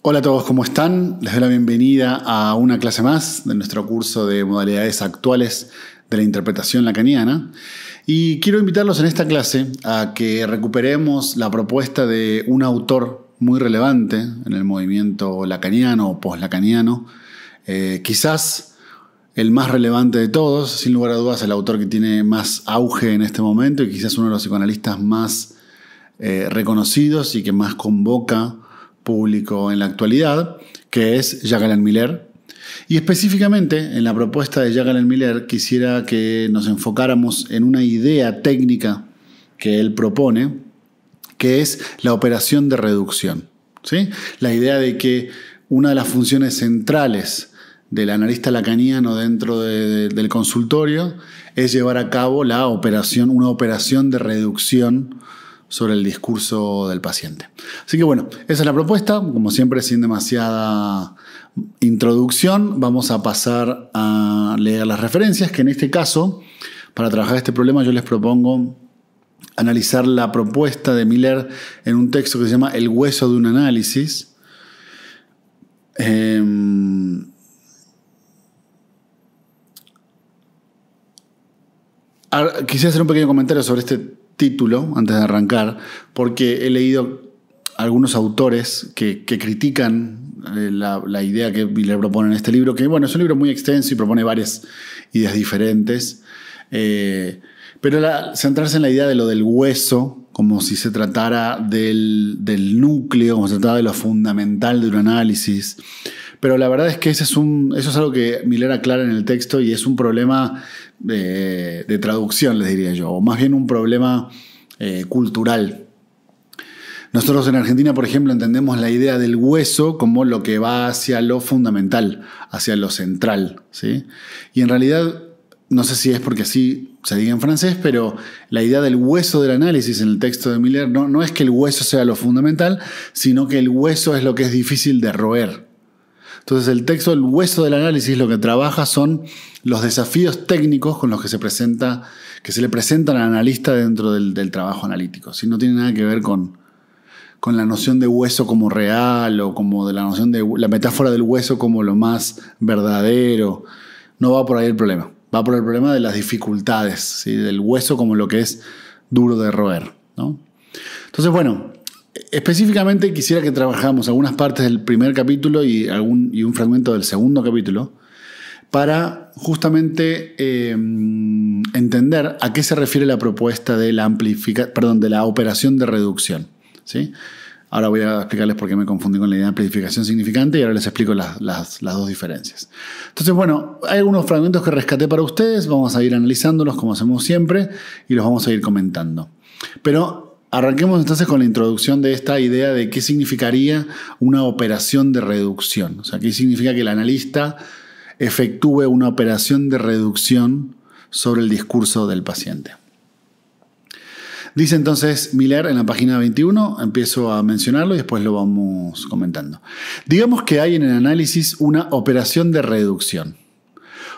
Hola a todos, ¿cómo están? Les doy la bienvenida a una clase más de nuestro curso de modalidades actuales de la interpretación lacaniana. Y quiero invitarlos en esta clase a que recuperemos la propuesta de un autor muy relevante en el movimiento lacaniano o post-lacaniano. Quizás el más relevante de todos, sin lugar a dudas, el autor que tiene más auge en este momento y quizás uno de los psicoanalistas más reconocidos y que más convoca público en la actualidad, que es Jacques Alain Miller. Y específicamente en la propuesta de Jacques Alain Miller quisiera que nos enfocáramos en una idea técnica que él propone, que es la operación de reducción, ¿sí? La idea de que una de las funciones centrales del analista lacaniano dentro del consultorio es llevar a cabo una operación de reducción sobre el discurso del paciente. Así que bueno, esa es la propuesta. Como siempre, sin demasiada introducción, vamos a pasar a leer las referencias, que en este caso, para trabajar este problema, yo les propongo analizar la propuesta de Miller en un texto que se llama El hueso de un análisis. Quisiera hacer un pequeño comentario sobre este título antes de arrancar, porque he leído algunos autores que critican la idea que Miller propone en este libro, que bueno, es un libro muy extenso y propone varias ideas diferentes, pero centrarse en la idea de lo del hueso, como si se tratara del núcleo, como si se tratara de lo fundamental de un análisis. Pero la verdad es que eso es algo que Miller aclara en el texto y es un problema de traducción, les diría yo, o más bien un problema cultural. Nosotros en Argentina, por ejemplo, entendemos la idea del hueso como lo que va hacia lo fundamental, hacia lo central, ¿sí? Y en realidad, no sé si es porque así se diga en francés, pero la idea del hueso del análisis en el texto de Miller no es que el hueso sea lo fundamental, sino que el hueso es lo que es difícil de roer. Entonces el texto del hueso del análisis lo que trabaja son los desafíos técnicos con los que se le presentan al analista dentro del trabajo analítico. ¿Sí? No tiene nada que ver con la noción de hueso como real o como de la noción de la metáfora del hueso como lo más verdadero. No va por ahí el problema. Va por el problema de las dificultades, ¿sí? Del hueso como lo que es duro de roer, ¿no? Entonces, bueno, específicamente quisiera que trabajáramos algunas partes del primer capítulo y un fragmento del segundo capítulo para justamente entender a qué se refiere la propuesta de la operación de reducción, ¿sí? Ahora voy a explicarles por qué me confundí con la idea de amplificación significante y ahora les explico las dos diferencias. Entonces, bueno, hay algunos fragmentos que rescaté para ustedes, vamos a ir analizándolos como hacemos siempre y los vamos a ir comentando. Pero arranquemos entonces con la introducción de esta idea de qué significaría una operación de reducción. O sea, qué significa que el analista efectúe una operación de reducción sobre el discurso del paciente. Dice entonces Miller en la página 21, empiezo a mencionarlo y después lo vamos comentando. Digamos que hay en el análisis una operación de reducción.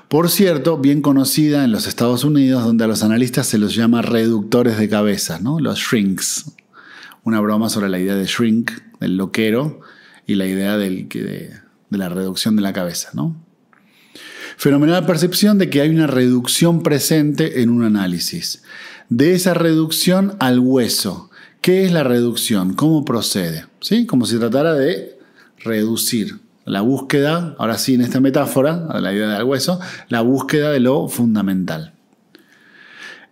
Por cierto, bien conocida en los Estados Unidos, donde a los analistas se los llama reductores de cabezas, ¿no? Los shrinks. Una broma sobre la idea de shrink, del loquero, y la idea de la reducción de la cabeza, ¿no? Fenomenal percepción de que hay una reducción presente en un análisis. De esa reducción al hueso. ¿Qué es la reducción? ¿Cómo procede? ¿Sí? Como si tratara de reducir. La búsqueda, ahora sí en esta metáfora, la idea del hueso, la búsqueda de lo fundamental.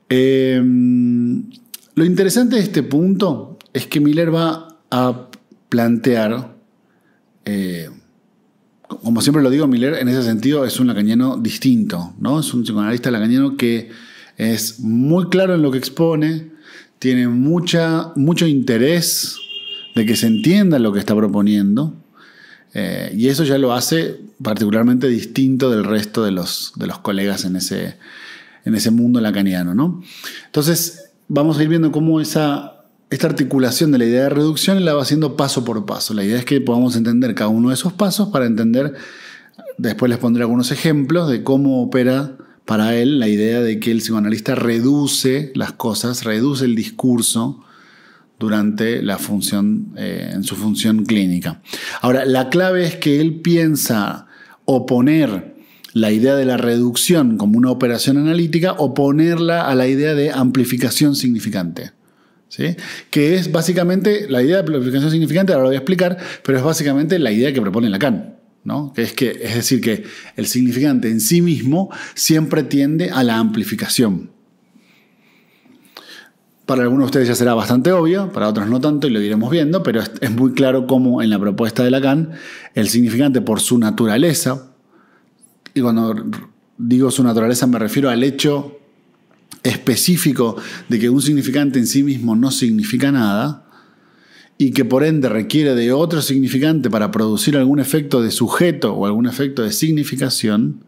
Lo interesante de este punto es que Miller va a plantear, como siempre lo digo, Miller en ese sentido es un lacaniano distinto, ¿no? Es un psicoanalista lacaniano que es muy claro en lo que expone, tiene mucho interés de que se entienda lo que está proponiendo. Y eso ya lo hace particularmente distinto del resto de los colegas en ese mundo lacaniano, ¿no? Entonces vamos a ir viendo cómo esta articulación de la idea de reducción la va haciendo paso por paso. La idea es que podamos entender cada uno de esos pasos para entender, después les pondré algunos ejemplos de cómo opera para él la idea de que el psicoanalista reduce las cosas, reduce el discurso durante la función, en su función clínica. Ahora, la clave es que él piensa oponer la idea de la reducción como una operación analítica, oponerla a la idea de amplificación significante. ¿Sí? Que es básicamente la idea de amplificación significante, ahora lo voy a explicar, pero es básicamente la idea que propone Lacan, ¿no? Es decir, que el significante en sí mismo siempre tiende a la amplificación. Para algunos de ustedes ya será bastante obvio, para otros no tanto, y lo iremos viendo, pero es muy claro cómo en la propuesta de Lacan el significante, por su naturaleza, y cuando digo su naturaleza me refiero al hecho específico de que un significante en sí mismo no significa nada y que por ende requiere de otro significante para producir algún efecto de sujeto o algún efecto de significación,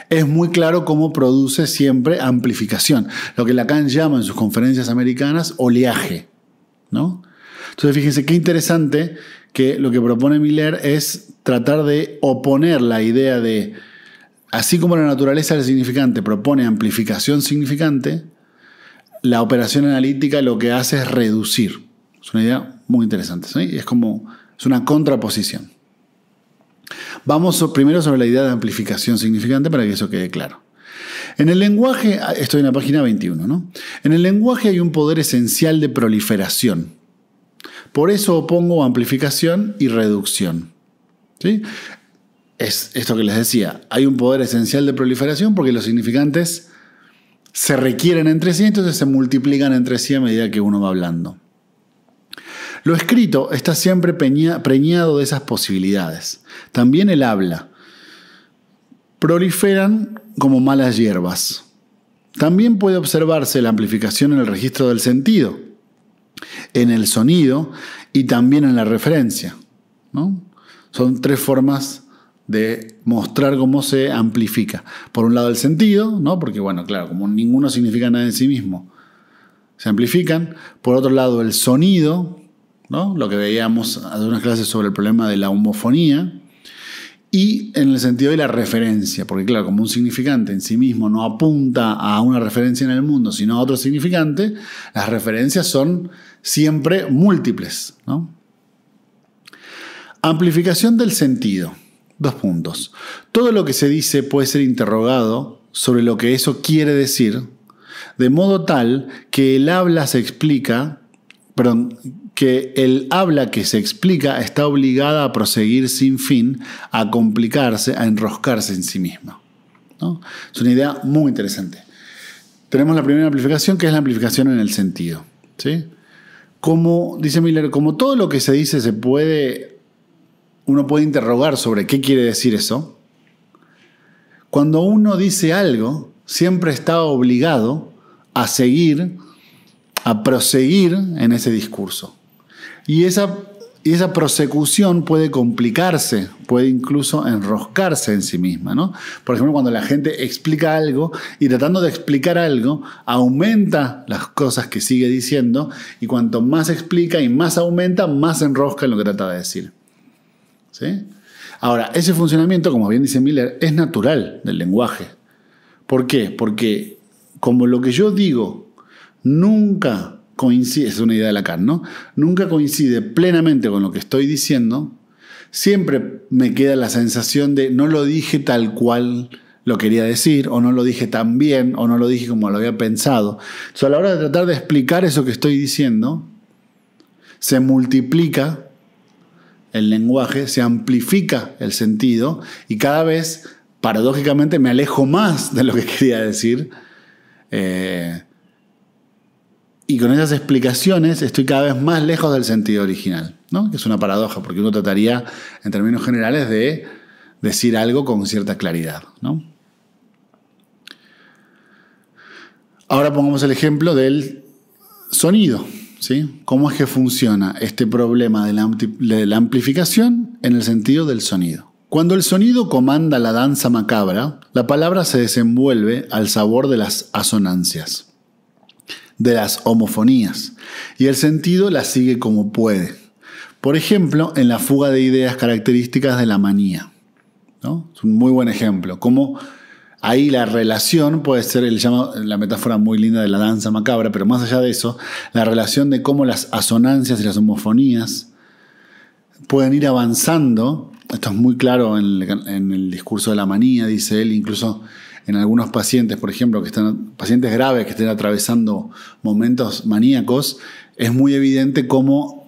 es muy claro cómo produce siempre amplificación, lo que Lacan llama en sus conferencias americanas oleaje, ¿no? Entonces fíjense qué interesante que lo que propone Miller es tratar de oponer la idea de, así como la naturaleza del significante propone amplificación significante, la operación analítica lo que hace es reducir. Es una idea muy interesante, ¿sí? Es una contraposición. Vamos primero sobre la idea de amplificación significante para que eso quede claro. En el lenguaje, estoy en la página 21, ¿no? En el lenguaje hay un poder esencial de proliferación. Por eso opongo amplificación y reducción, ¿sí? Es esto que les decía, hay un poder esencial de proliferación porque los significantes se requieren entre sí, entonces se multiplican entre sí a medida que uno va hablando. Lo escrito está siempre preñado de esas posibilidades. También el habla. Proliferan como malas hierbas. También puede observarse la amplificación en el registro del sentido, en el sonido y también en la referencia, ¿no? Son tres formas de mostrar cómo se amplifica. Por un lado el sentido, ¿no? Porque bueno, claro, como ninguno significa nada en sí mismo, se amplifican. Por otro lado el sonido, ¿no? Lo que veíamos hace unas clases sobre el problema de la homofonía. Y en el sentido de la referencia, porque claro, como un significante en sí mismo no apunta a una referencia en el mundo, sino a otro significante, las referencias son siempre múltiples, ¿no? Amplificación del sentido. 2 puntos. Todo lo que se dice puede ser interrogado sobre lo que eso quiere decir, de modo tal que el habla que se explica está obligada a proseguir sin fin, a complicarse, a enroscarse en sí misma, ¿no? Es una idea muy interesante. Tenemos la primera amplificación, que es la amplificación en el sentido, ¿sí? Como dice Miller, como todo lo que se dice uno puede interrogar sobre qué quiere decir eso. Cuando uno dice algo, siempre está obligado a proseguir en ese discurso. Y esa prosecución puede complicarse, puede incluso enroscarse en sí misma, ¿no? Por ejemplo, cuando la gente explica algo y tratando de explicar algo, aumenta las cosas que sigue diciendo y cuanto más explica y más aumenta, más se enrosca en lo que trata de decir, ¿sí? Ahora, ese funcionamiento, como bien dice Miller, es natural del lenguaje. ¿Por qué? Porque como lo que yo digo nunca coincide, es una idea de Lacan, ¿no? Nunca coincide plenamente con lo que estoy diciendo, siempre me queda la sensación de no lo dije tal cual lo quería decir, o no lo dije tan bien, o no lo dije como lo había pensado. Entonces, a la hora de tratar de explicar eso que estoy diciendo, se multiplica el lenguaje, se amplifica el sentido y cada vez, paradójicamente, me alejo más de lo que quería decir. Y con esas explicaciones estoy cada vez más lejos del sentido original, ¿no? Que es una paradoja, porque uno trataría, en términos generales, de decir algo con cierta claridad, ¿no? Ahora pongamos el ejemplo del sonido, ¿sí? ¿Cómo es que funciona este problema de la amplificación en el sentido del sonido? Cuando el sonido comanda la danza macabra, la palabra se desenvuelve al sabor de las asonancias, de las homofonías, y el sentido la sigue como puede. Por ejemplo, en la fuga de ideas características de la manía, ¿no? Es un muy buen ejemplo. Como ahí la relación puede ser, él llama la metáfora muy linda de la danza macabra, pero más allá de eso, la relación de cómo las asonancias y las homofonías pueden ir avanzando. Esto es muy claro en el discurso de la manía, dice él, incluso en algunos pacientes, por ejemplo, pacientes graves que estén atravesando momentos maníacos, es muy evidente cómo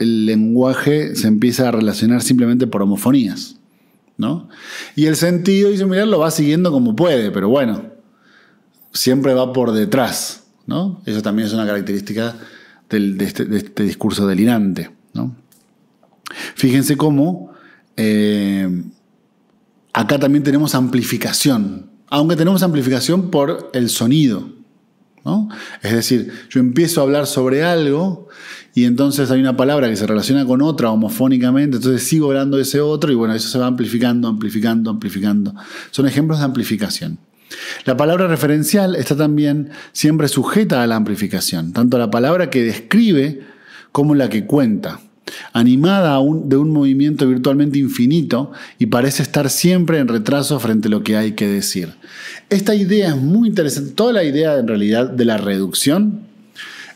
el lenguaje se empieza a relacionar simplemente por homofonías, ¿no? Y el sentido, dice Miller, lo va siguiendo como puede, pero bueno, siempre va por detrás, ¿no? Eso también es una característica de este discurso delirante, ¿no? Fíjense cómo acá también tenemos amplificación, aunque tenemos amplificación por el sonido, ¿no? Es decir, yo empiezo a hablar sobre algo y entonces hay una palabra que se relaciona con otra homofónicamente, entonces sigo hablando de ese otro y bueno, eso se va amplificando, amplificando, amplificando. Son ejemplos de amplificación. La palabra referencial está también siempre sujeta a la amplificación, tanto la palabra que describe como la que cuenta, animada de un movimiento virtualmente infinito y parece estar siempre en retraso frente a lo que hay que decir. Esta idea es muy interesante, toda la idea en realidad de la reducción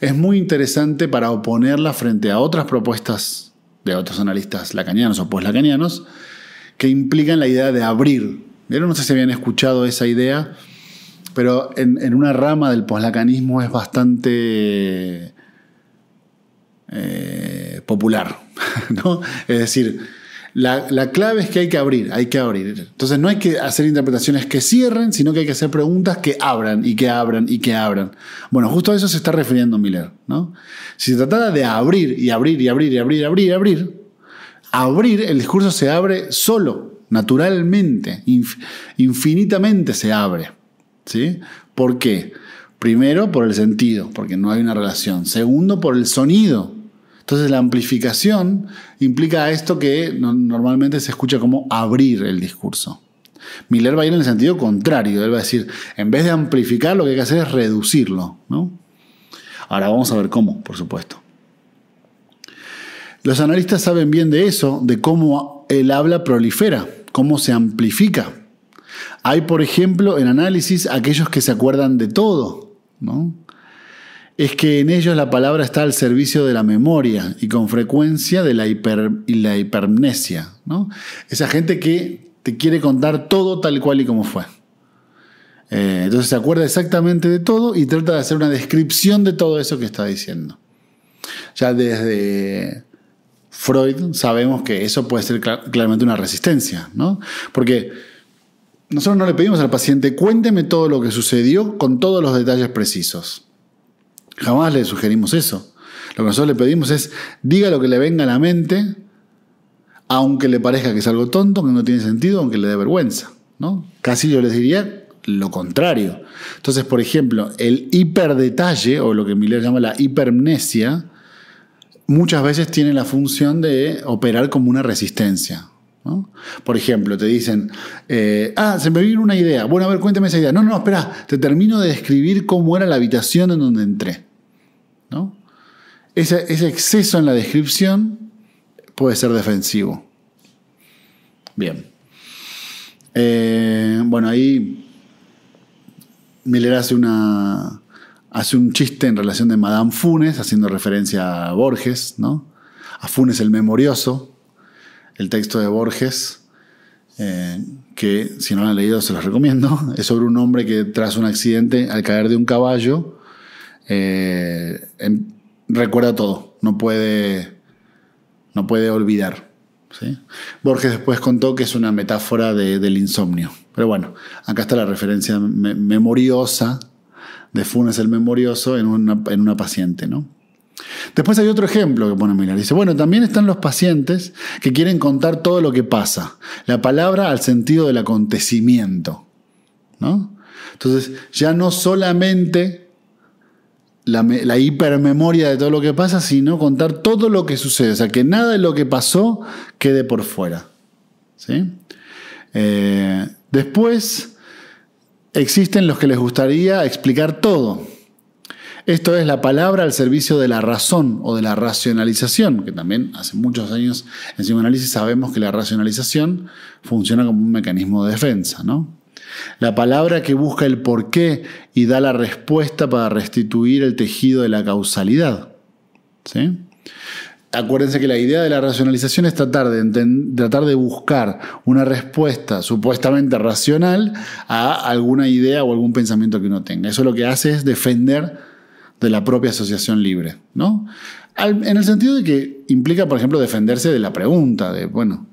es muy interesante para oponerla frente a otras propuestas de otros analistas lacanianos o poslacanianos que implican la idea de abrir. Yo no sé si habían escuchado esa idea, pero en una rama del poslacanismo es bastante popular, ¿no? Es decir, la clave es que hay que abrir, hay que abrir. Entonces no hay que hacer interpretaciones que cierren, sino que hay que hacer preguntas que abran y que abran y que abran. Bueno, justo a eso se está refiriendo Miller, ¿no? Si se tratara de abrir y abrir y abrir y abrir, abrir, el discurso se abre solo, naturalmente, infinitamente se abre, ¿sí? ¿Por qué? Primero, por el sentido, porque no hay una relación. Segundo, por el sonido. Entonces la amplificación implica esto que normalmente se escucha como abrir el discurso. Miller va a ir en el sentido contrario. Él va a decir, en vez de amplificar, lo que hay que hacer es reducirlo, ¿no? Ahora vamos a ver cómo, por supuesto. Los analistas saben bien de eso, de cómo el habla prolifera, cómo se amplifica. Hay, por ejemplo, en análisis aquellos que se acuerdan de todo, ¿no? Es que en ellos la palabra está al servicio de la memoria y con frecuencia de la hipermnesia, ¿no? Esa gente que te quiere contar todo tal cual y como fue. Entonces se acuerda exactamente de todo y trata de hacer una descripción de todo eso que está diciendo. Ya desde Freud sabemos que eso puede ser claramente una resistencia, ¿no? Porque nosotros no le pedimos al paciente, cuénteme todo lo que sucedió con todos los detalles precisos. Jamás le sugerimos eso. Lo que nosotros le pedimos es, diga lo que le venga a la mente, aunque le parezca que es algo tonto, que no tiene sentido, aunque le dé vergüenza, ¿no? Casi yo les diría lo contrario. Entonces, por ejemplo, el hiperdetalle, o lo que Miller llama la hipermnesia, muchas veces tiene la función de operar como una resistencia, ¿no? Por ejemplo, te dicen, se me vino una idea. Bueno, a ver, cuéntame esa idea. No, espera, te termino de describir cómo era la habitación en donde entré, ¿no? Ese exceso en la descripción puede ser defensivo. Bien. Bueno, ahí Miller hace un chiste en relación de Madame Funes, haciendo referencia a Borges, ¿no? A Funes el Memorioso, el texto de Borges, que si no lo han leído se los recomiendo. Es sobre un hombre que tras un accidente al caer de un caballo recuerda todo, no puede olvidar, ¿sí? Borges después contó que es una metáfora del insomnio, pero bueno, acá está la referencia memoriosa de Funes el Memorioso en una paciente, ¿no? Después hay otro ejemplo que pone Miller. Dice, bueno, también están los pacientes que quieren contar todo lo que pasa. La palabra al sentido del acontecimiento, ¿no? Entonces, ya no solamente la hipermemoria de todo lo que pasa, sino contar todo lo que sucede. O sea, que nada de lo que pasó quede por fuera, ¿sí? Después existen los que les gustaría explicar todo. Esto es la palabra al servicio de la razón o de la racionalización, que también hace muchos años en psicoanálisis sabemos que la racionalización funciona como un mecanismo de defensa, ¿no? La palabra que busca el porqué y da la respuesta para restituir el tejido de la causalidad. ¿Sí? Acuérdense que la idea de la racionalización es tratar de buscar una respuesta supuestamente racional a alguna idea o algún pensamiento que uno tenga. Eso lo que hace es defender de la propia asociación libre, ¿no? En el sentido de que implica, por ejemplo, defenderse de la pregunta, de, bueno,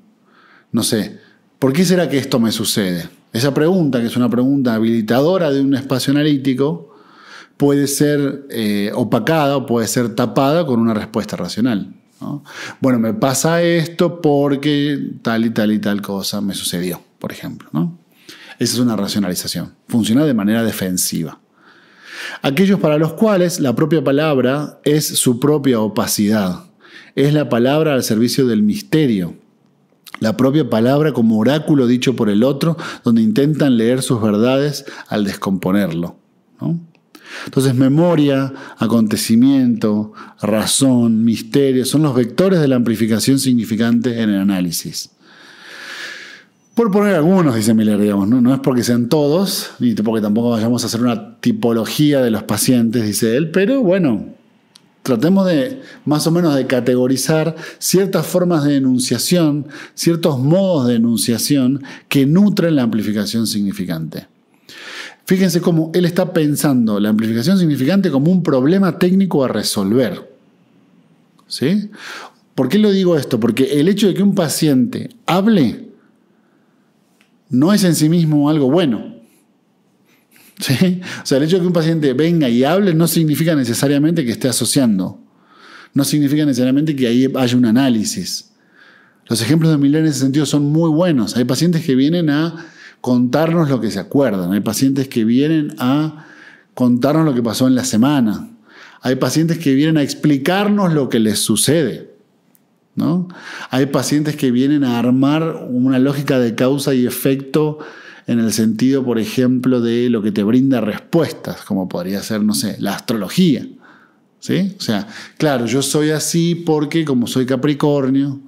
no sé, ¿por qué será que esto me sucede? Esa pregunta, que es una pregunta habilitadora de un espacio analítico, puede ser opacada o puede ser tapada con una respuesta racional, ¿no? Bueno, me pasa esto porque tal y tal y tal cosa me sucedió, por ejemplo, ¿no? Esa es una racionalización. Funciona de manera defensiva. Aquellos para los cuales la propia palabra es su propia opacidad. Es la palabra al servicio del misterio. La propia palabra como oráculo dicho por el otro, donde intentan leer sus verdades al descomponerlo, ¿no? Entonces, memoria, acontecimiento, razón, misterio, son los vectores de la amplificación significante en el análisis. Por poner algunos, dice Miller, digamos, no es porque sean todos, ni porque tampoco vayamos a hacer una tipología de los pacientes, dice él, pero bueno, tratemos de más o menos de categorizar ciertas formas de enunciación, ciertos modos de enunciación que nutren la amplificación significante. Fíjense cómo él está pensando la amplificación significante como un problema técnico a resolver. ¿Sí? ¿Por qué lo digo esto? Porque el hecho de que un paciente hable no es en sí mismo algo bueno. ¿Sí? O sea, el hecho de que un paciente venga y hable no significa necesariamente que esté asociando. No significa necesariamente que ahí haya un análisis. Los ejemplos de Miller en ese sentido son muy buenos. Hay pacientes que vienen a contarnos lo que se acuerdan. Hay pacientes que vienen a contarnos lo que pasó en la semana. Hay pacientes que vienen a explicarnos lo que les sucede, ¿no? Hay pacientes que vienen a armar una lógica de causa y efecto en el sentido, por ejemplo, de lo que te brinda respuestas, como podría ser, no sé, la astrología. ¿Sí? O sea, claro, yo soy así porque como soy Capricornio.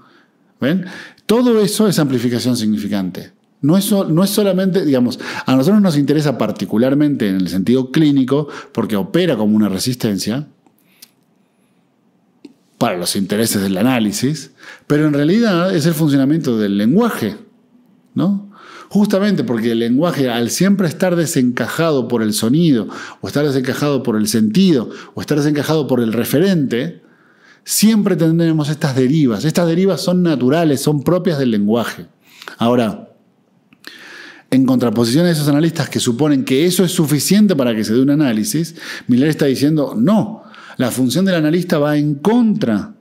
¿Ven? Todo eso es amplificación significante. No es solamente, digamos, a nosotros nos interesa particularmente en el sentido clínico porque opera como una resistencia para los intereses del análisis, pero en realidad es el funcionamiento del lenguaje, ¿no? Justamente porque el lenguaje, al siempre estar desencajado por el sonido, o estar desencajado por el sentido, o estar desencajado por el referente, siempre tendremos estas derivas. Estas derivas son naturales, son propias del lenguaje. Ahora, en contraposición a esos analistas que suponen que eso es suficiente para que se dé un análisis, Miller está diciendo, no, la función del analista va en contra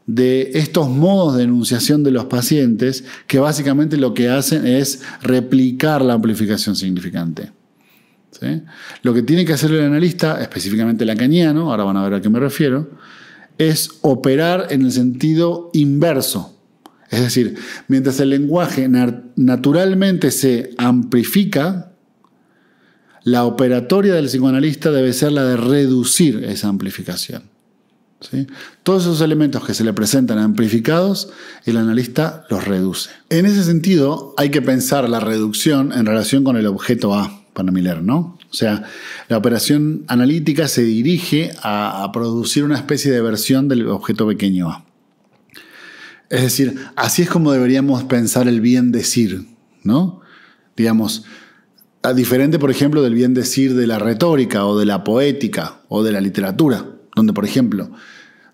de estos modos de enunciación de los pacientes que básicamente lo que hacen es replicar la amplificación significante. ¿Sí? Lo que tiene que hacer el analista, específicamente lacaniano, ahora van a ver a qué me refiero, es operar en el sentido inverso. Es decir, mientras el lenguaje naturalmente se amplifica, la operatoria del psicoanalista debe ser la de reducir esa amplificación. ¿Sí? Todos esos elementos que se le presentan amplificados, el analista los reduce. En ese sentido, hay que pensar la reducción en relación con el objeto A para Miller, ¿no? O sea, la operación analítica se dirige a producir una especie de versión del objeto pequeño A. Es decir, así es como deberíamos pensar el bien decir, ¿no? Digamos, diferente, por ejemplo, del bien decir de la retórica o de la poética o de la literatura, donde, por ejemplo,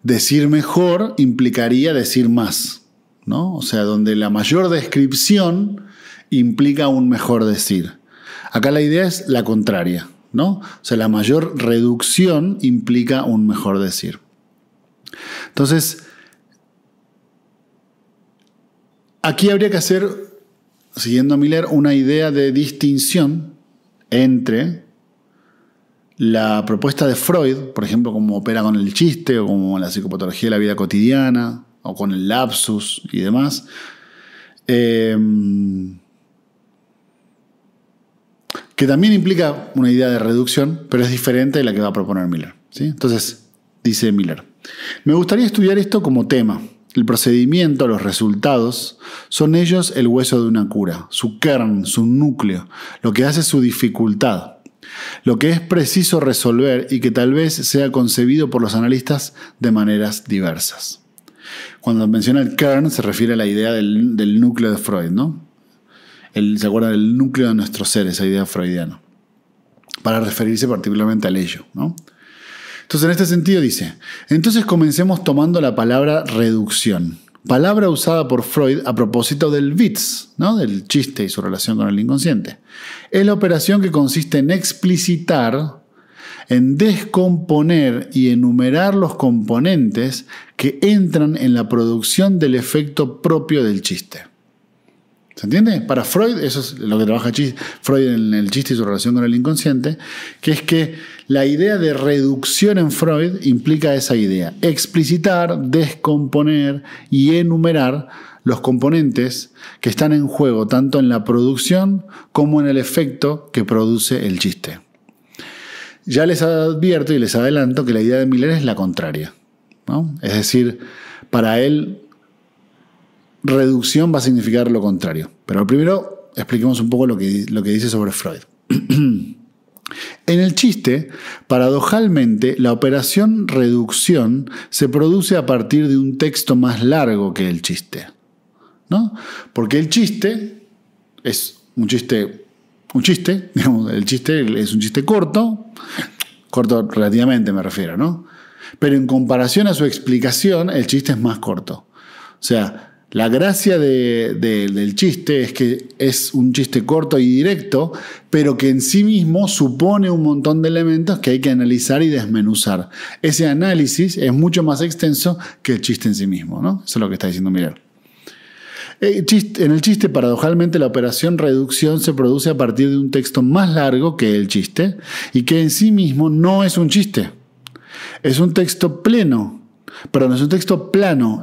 decir mejor implicaría decir más, ¿no? O sea, donde la mayor descripción implica un mejor decir. Acá la idea es la contraria, ¿no? O sea, la mayor reducción implica un mejor decir. Entonces, aquí habría que hacer, siguiendo a Miller, una idea de distinción entre la propuesta de Freud, por ejemplo, como opera con el chiste o como la psicopatología de la vida cotidiana o con el lapsus y demás, que también implica una idea de reducción, pero es diferente de la que va a proponer Miller, ¿sí? Entonces, dice Miller, me gustaría estudiar esto como tema, El procedimiento, los resultados, son ellos el hueso de una cura, su kern, su núcleo, lo que hace su dificultad, lo que es preciso resolver y que tal vez sea concebido por los analistas de maneras diversas. Cuando menciona el kern se refiere a la idea del núcleo de Freud, ¿no? ¿Se acuerdan del núcleo de nuestro ser, esa idea freudiana? Para referirse particularmente al ello, ¿no? Entonces, en este sentido dice, entonces comencemos tomando la palabra reducción, palabra usada por Freud a propósito del Witz, ¿no? Del chiste y su relación con el inconsciente. Es la operación que consiste en explicitar, en descomponer y enumerar los componentes que entran en la producción del efecto propio del chiste. ¿Se entiende? Para Freud, eso es lo que trabaja Freud en el chiste y su relación con el inconsciente, que es que la idea de reducción en Freud implica esa idea, explicitar, descomponer y enumerar los componentes que están en juego tanto en la producción como en el efecto que produce el chiste. Ya les advierto y les adelanto que la idea de Miller es la contraria, ¿no? Es decir, para él reducción va a significar lo contrario. Pero primero expliquemos un poco lo que dice sobre Freud. En el chiste, paradojalmente, la operación reducción se produce a partir de un texto más largo que el chiste, ¿no? Porque el chiste es un chiste, digamos, el chiste es un chiste corto relativamente me refiero, ¿no? Pero en comparación a su explicación, el chiste es más corto. O sea, la gracia del chiste es que es un chiste corto y directo, pero que en sí mismo supone un montón de elementos que hay que analizar y desmenuzar. Ese análisis es mucho más extenso que el chiste en sí mismo, ¿no? Eso es lo que está diciendo Miller. En el chiste, paradojalmente, la operación reducción se produce a partir de un texto más largo que el chiste y que en sí mismo no es un chiste. Es un texto plano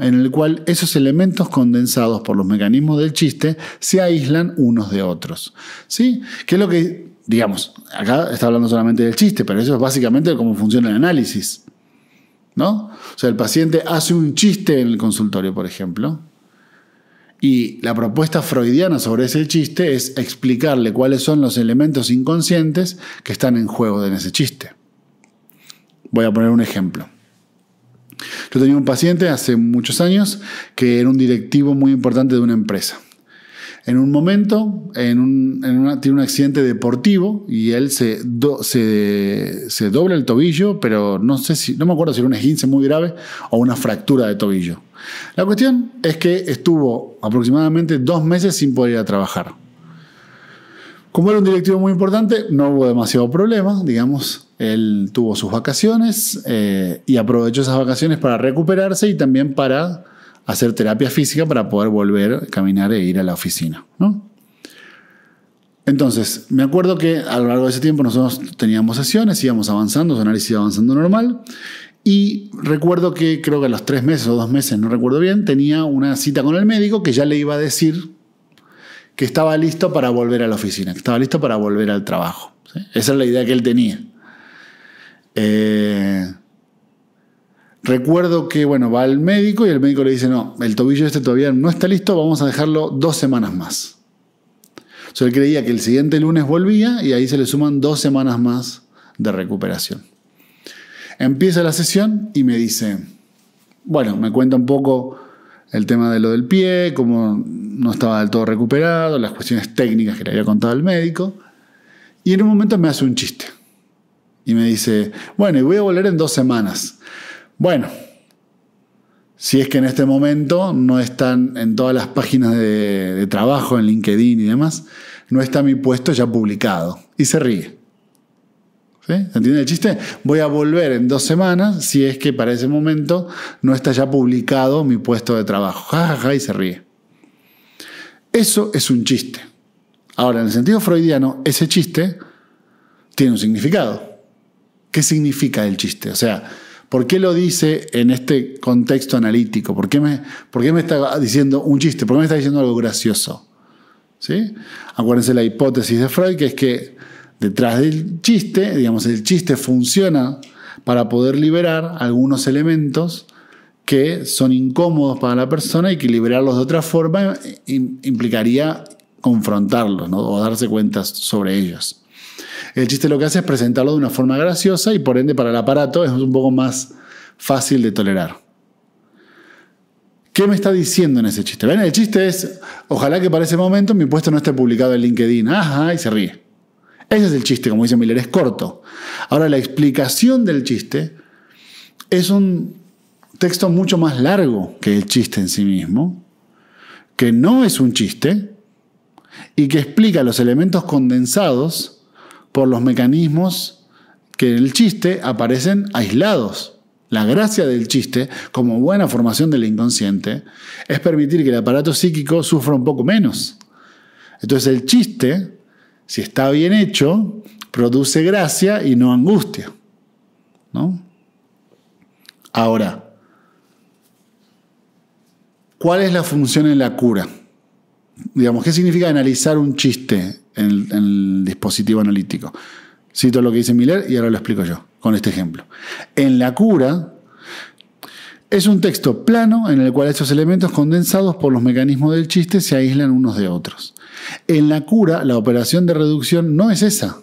en el cual esos elementos condensados por los mecanismos del chiste se aíslan unos de otros. ¿Sí? ¿Qué es lo que, digamos, acá está hablando solamente del chiste, pero eso es básicamente cómo funciona el análisis, ¿no? O sea, el paciente hace un chiste en el consultorio, por ejemplo, y la propuesta freudiana sobre ese chiste es explicarle cuáles son los elementos inconscientes que están en juego en ese chiste. Voy a poner un ejemplo. Yo tenía un paciente hace muchos años que era un directivo muy importante de una empresa. En un momento, tiene un accidente deportivo y él se dobla el tobillo, pero no me acuerdo si era un esguince muy grave o una fractura de tobillo. La cuestión es que estuvo aproximadamente 2 meses sin poder ir a trabajar. Como era un directivo muy importante, no hubo demasiado problema, digamos. Él tuvo sus vacaciones y aprovechó esas vacaciones para recuperarse y también para hacer terapia física para poder volver a caminar e ir a la oficina, ¿no? Entonces, me acuerdo que a lo largo de ese tiempo nosotros teníamos sesiones, íbamos avanzando, su análisis iba avanzando normal. Y recuerdo que creo que a los 3 meses o 2 meses, no recuerdo bien, tenía una cita con el médico que ya le iba a decir que estaba listo para volver a la oficina, que estaba listo para volver al trabajo, ¿sí? Esa es la idea que él tenía. Recuerdo que, va al médico y el médico le dice, no, el tobillo todavía no está listo, vamos a dejarlo 2 semanas más. O sea, él creía que el siguiente lunes volvía y ahí se le suman 2 semanas más de recuperación. Empieza la sesión y me dice, me cuenta un poco el tema de lo del pie, cómo no estaba del todo recuperado, las cuestiones técnicas que le había contado el médico. Y en un momento me hace un chiste. Y me dice, y voy a volver en 2 semanas. Si es que en este momento no están en todas las páginas de trabajo, en LinkedIn y demás, no está mi puesto ya publicado. Y se ríe. ¿Sí? ¿Se entiende el chiste? Voy a volver en 2 semanas si es que para ese momento no está ya publicado mi puesto de trabajo. Ja, y se ríe. Eso es un chiste. Ahora, en el sentido freudiano, ese chiste tiene un significado. ¿Qué significa el chiste? O sea, ¿por qué lo dice en este contexto analítico? ¿Por qué me está diciendo un chiste? ¿Por qué me está diciendo algo gracioso? ¿Sí? Acuérdense la hipótesis de Freud, que es que detrás del chiste, el chiste funciona para poder liberar algunos elementos que son incómodos para la persona y que liberarlos de otra forma implicaría confrontarlos, ¿no? O darse cuenta sobre ellos. El chiste lo que hace es presentarlo de una forma graciosa y por ende para el aparato es un poco más fácil de tolerar. ¿Qué me está diciendo en ese chiste? ¿Ven? El chiste es, ojalá que para ese momento mi puesto no esté publicado en LinkedIn. Ajá, y se ríe. Ese es el chiste, como dice Miller, es corto. Ahora, la explicación del chiste es un texto mucho más largo que el chiste en sí mismo, que no es un chiste y que explica los elementos condensados por los mecanismos que en el chiste aparecen aislados. La gracia del chiste, como buena formación del inconsciente, es permitir que el aparato psíquico sufra un poco menos. Entonces el chiste, si está bien hecho, produce gracia y no angustia, ¿no? Ahora, ¿cuál es la función en la cura? Digamos, ¿qué significa analizar un chiste en el dispositivo analítico? Cito lo que dice Miller y ahora lo explico yo, con este ejemplo. En la cura es un texto plano en el cual estos elementos condensados por los mecanismos del chiste se aíslan unos de otros. En la cura, la operación de reducción no es esa.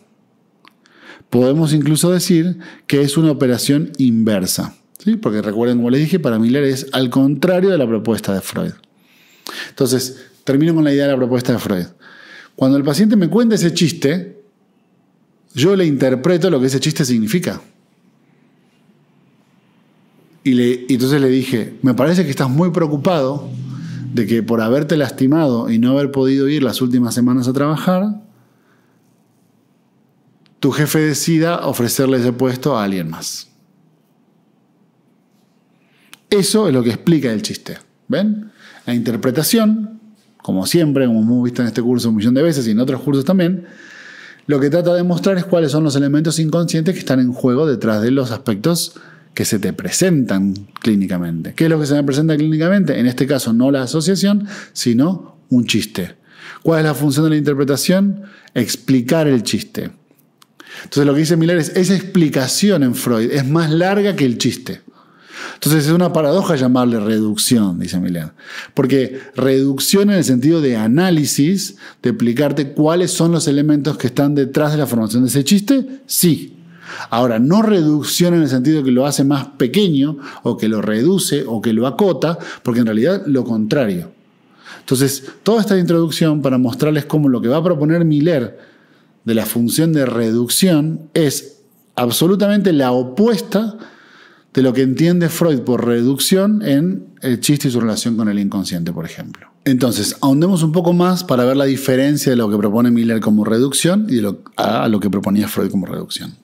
Podemos incluso decir que es una operación inversa, ¿sí? Porque recuerden, como les dije, para Miller es al contrario de la propuesta de Freud. Entonces, termino con la idea de la propuesta de Freud. Cuando el paciente me cuenta ese chiste, yo le interpreto lo que ese chiste significa. Y entonces le dije, me parece que estás muy preocupado de que por haberte lastimado y no haber podido ir las últimas semanas a trabajar, tu jefe decida ofrecerle ese puesto a alguien más. Eso es lo que explica el chiste. ¿Ven? La interpretación, como siempre, como hemos visto en este curso un millón de veces y en otros cursos también, lo que trata de mostrar es cuáles son los elementos inconscientes que están en juego detrás de los aspectos que se te presentan clínicamente. ¿Qué es lo que se me presenta clínicamente? En este caso no la asociación, sino un chiste. ¿Cuál es la función de la interpretación? Explicar el chiste. Entonces lo que dice Miller es, esa explicación en Freud es más larga que el chiste. Entonces es una paradoja llamarle reducción, dice Miller. Porque reducción en el sentido de análisis, de explicarte cuáles son los elementos que están detrás de la formación de ese chiste, sí. Ahora, no reducción en el sentido que lo hace más pequeño, o que lo reduce, o que lo acota, porque en realidad lo contrario. Entonces, toda esta introducción para mostrarles cómo lo que va a proponer Miller de la función de reducción es absolutamente la opuesta de lo que entiende Freud por reducción en el chiste y su relación con el inconsciente, por ejemplo. Entonces, ahondemos un poco más para ver la diferencia de lo que propone Miller como reducción y a lo que proponía Freud como reducción.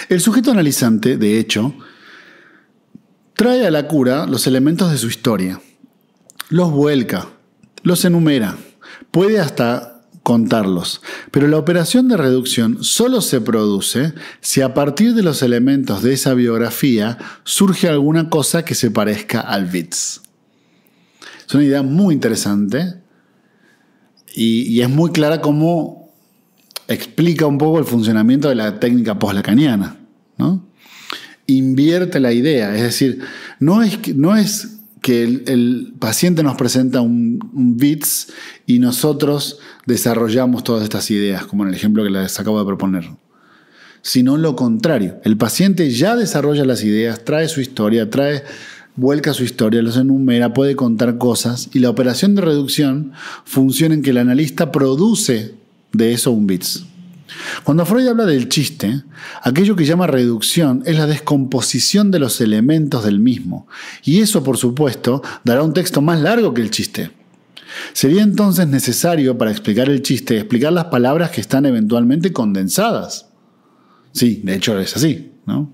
El sujeto analizante, de hecho, trae a la cura los elementos de su historia, los vuelca, los enumera, puede hasta contarlos, pero la operación de reducción solo se produce si a partir de los elementos de esa biografía surge alguna cosa que se parezca al Witz. Es una idea muy interesante y es muy clara cómo explica un poco el funcionamiento de la técnica post-lacaniana, ¿no? Invierte la idea, es decir, no es que el paciente nos presenta un Witz y nosotros desarrollamos todas estas ideas, como en el ejemplo que les acabo de proponer, sino lo contrario. El paciente ya desarrolla las ideas, trae su historia, vuelca su historia, los enumera, puede contar cosas, y la operación de reducción funciona en que el analista produce de eso un Witz. Cuando Freud habla del chiste, aquello que llama reducción es la descomposición de los elementos del mismo, y eso, por supuesto, dará un texto más largo que el chiste. Sería entonces necesario, para explicar el chiste, explicar las palabras que están eventualmente condensadas. Sí, de hecho es así, ¿no?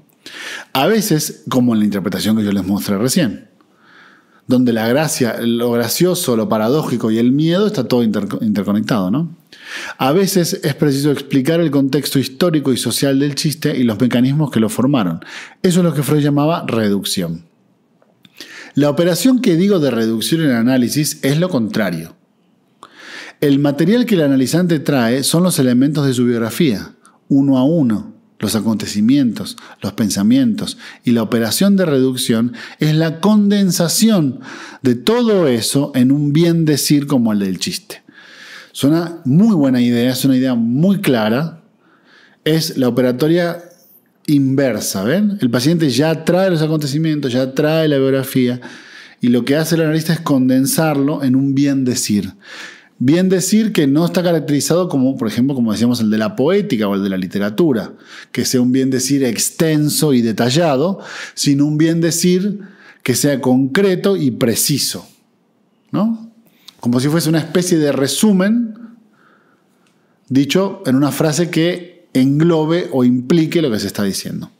A veces, como en la interpretación que yo les mostré recién, donde la gracia, lo gracioso, lo paradójico y el miedo está todo interconectado, ¿no? A veces es preciso explicar el contexto histórico y social del chiste y los mecanismos que lo formaron. Eso es lo que Freud llamaba reducción. La operación que digo de reducción en análisis es lo contrario. El material que el analizante trae son los elementos de su biografía, uno a uno, los acontecimientos, los pensamientos y la operación de reducción es la condensación de todo eso en un bien decir como el del chiste. Suena muy buena idea, es una idea muy clara. Es la operatoria inversa, ¿ven? El paciente ya trae los acontecimientos, ya trae la biografía y lo que hace el analista es condensarlo en un bien decir. Bien decir que no está caracterizado como, por ejemplo, como decíamos, el de la poética o el de la literatura, que sea un bien decir extenso y detallado, sino un bien decir que sea concreto y preciso, ¿no? Como si fuese una especie de resumen dicho en una frase que englobe o implique lo que se está diciendo.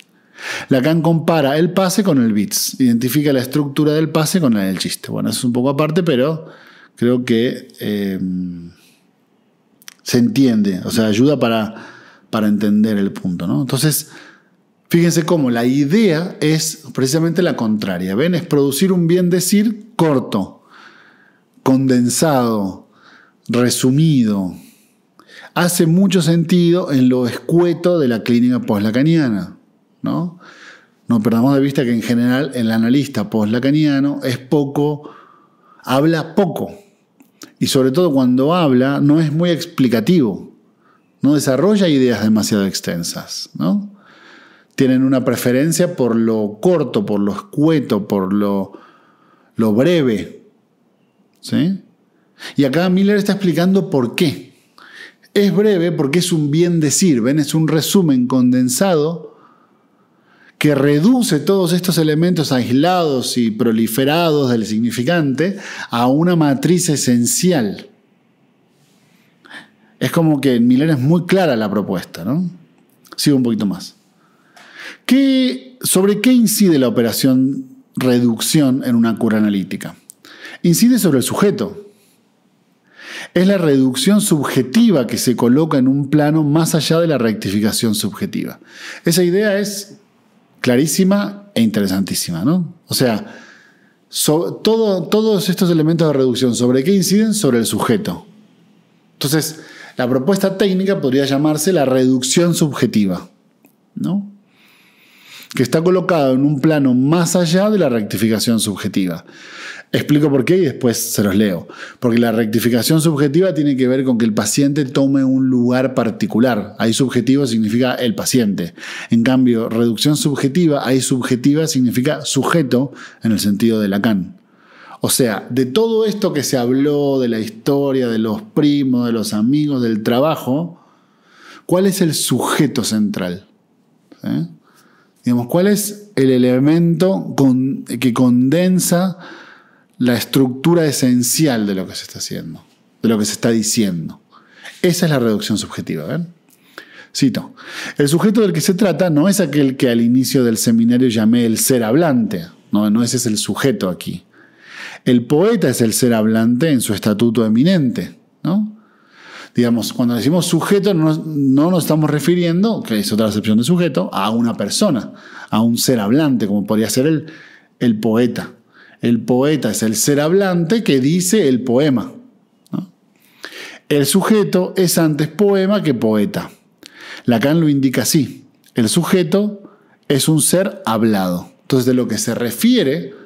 Lacan compara el pase con el bits, identifica la estructura del pase con la del chiste. Bueno, eso es un poco aparte, pero creo que se entiende, o sea, ayuda para entender el punto, ¿no? Entonces, fíjense cómo la idea es precisamente la contraria, ¿ven? Es producir un bien decir corto, condensado, resumido. Hace mucho sentido en lo escueto de la clínica post-lacaniana, ¿no? No perdamos de vista que en general el analista post-lacaniano habla poco. Y sobre todo cuando habla no es muy explicativo, no desarrolla ideas demasiado extensas, ¿no? Tienen una preferencia por lo corto, por lo escueto, por lo breve, ¿sí? Y acá Miller está explicando por qué. Es breve porque es un bien decir, ¿ven? Es un resumen condensado que reduce todos estos elementos aislados y proliferados del significante a una matriz esencial. Es como que en Miller es muy clara la propuesta, ¿no? Sigo un poquito más. ¿Sobre qué incide la operación reducción en una cura analítica? Incide sobre el sujeto. Es la reducción subjetiva que se coloca en un plano más allá de la rectificación subjetiva. Esa idea es clarísima e interesantísima, ¿no? O sea, todos estos elementos de reducción, ¿sobre qué inciden? Sobre el sujeto. Entonces, la propuesta técnica podría llamarse la reducción subjetiva, ¿no? Que está colocada en un plano más allá de la rectificación subjetiva. Explico por qué y después se los leo. Porque la rectificación subjetiva tiene que ver con que el paciente tome un lugar particular. Ahí subjetivo significa el paciente. En cambio, reducción subjetiva, ahí subjetiva significa sujeto en el sentido de Lacan. O sea, de todo esto que se habló, de la historia, de los primos, de los amigos, del trabajo, ¿cuál es el sujeto central? ¿Sí? Digamos, ¿cuál es el elemento que condensa la estructura esencial de lo que se está haciendo, de lo que se está diciendo? Esa es la reducción subjetiva, ¿ven? Cito: el sujeto del que se trata no es aquel que al inicio del seminario llamé el ser hablante. No, ese es el sujeto aquí. El poeta es el ser hablante en su estatuto eminente, ¿no? Digamos, cuando decimos sujeto no nos estamos refiriendo, que es otra acepción de sujeto, a una persona, a un ser hablante, como podría ser el poeta. El poeta es el ser hablante que dice el poema, ¿no? El sujeto es antes poema que poeta. Lacan lo indica así: el sujeto es un ser hablado. Entonces, de lo que se refiere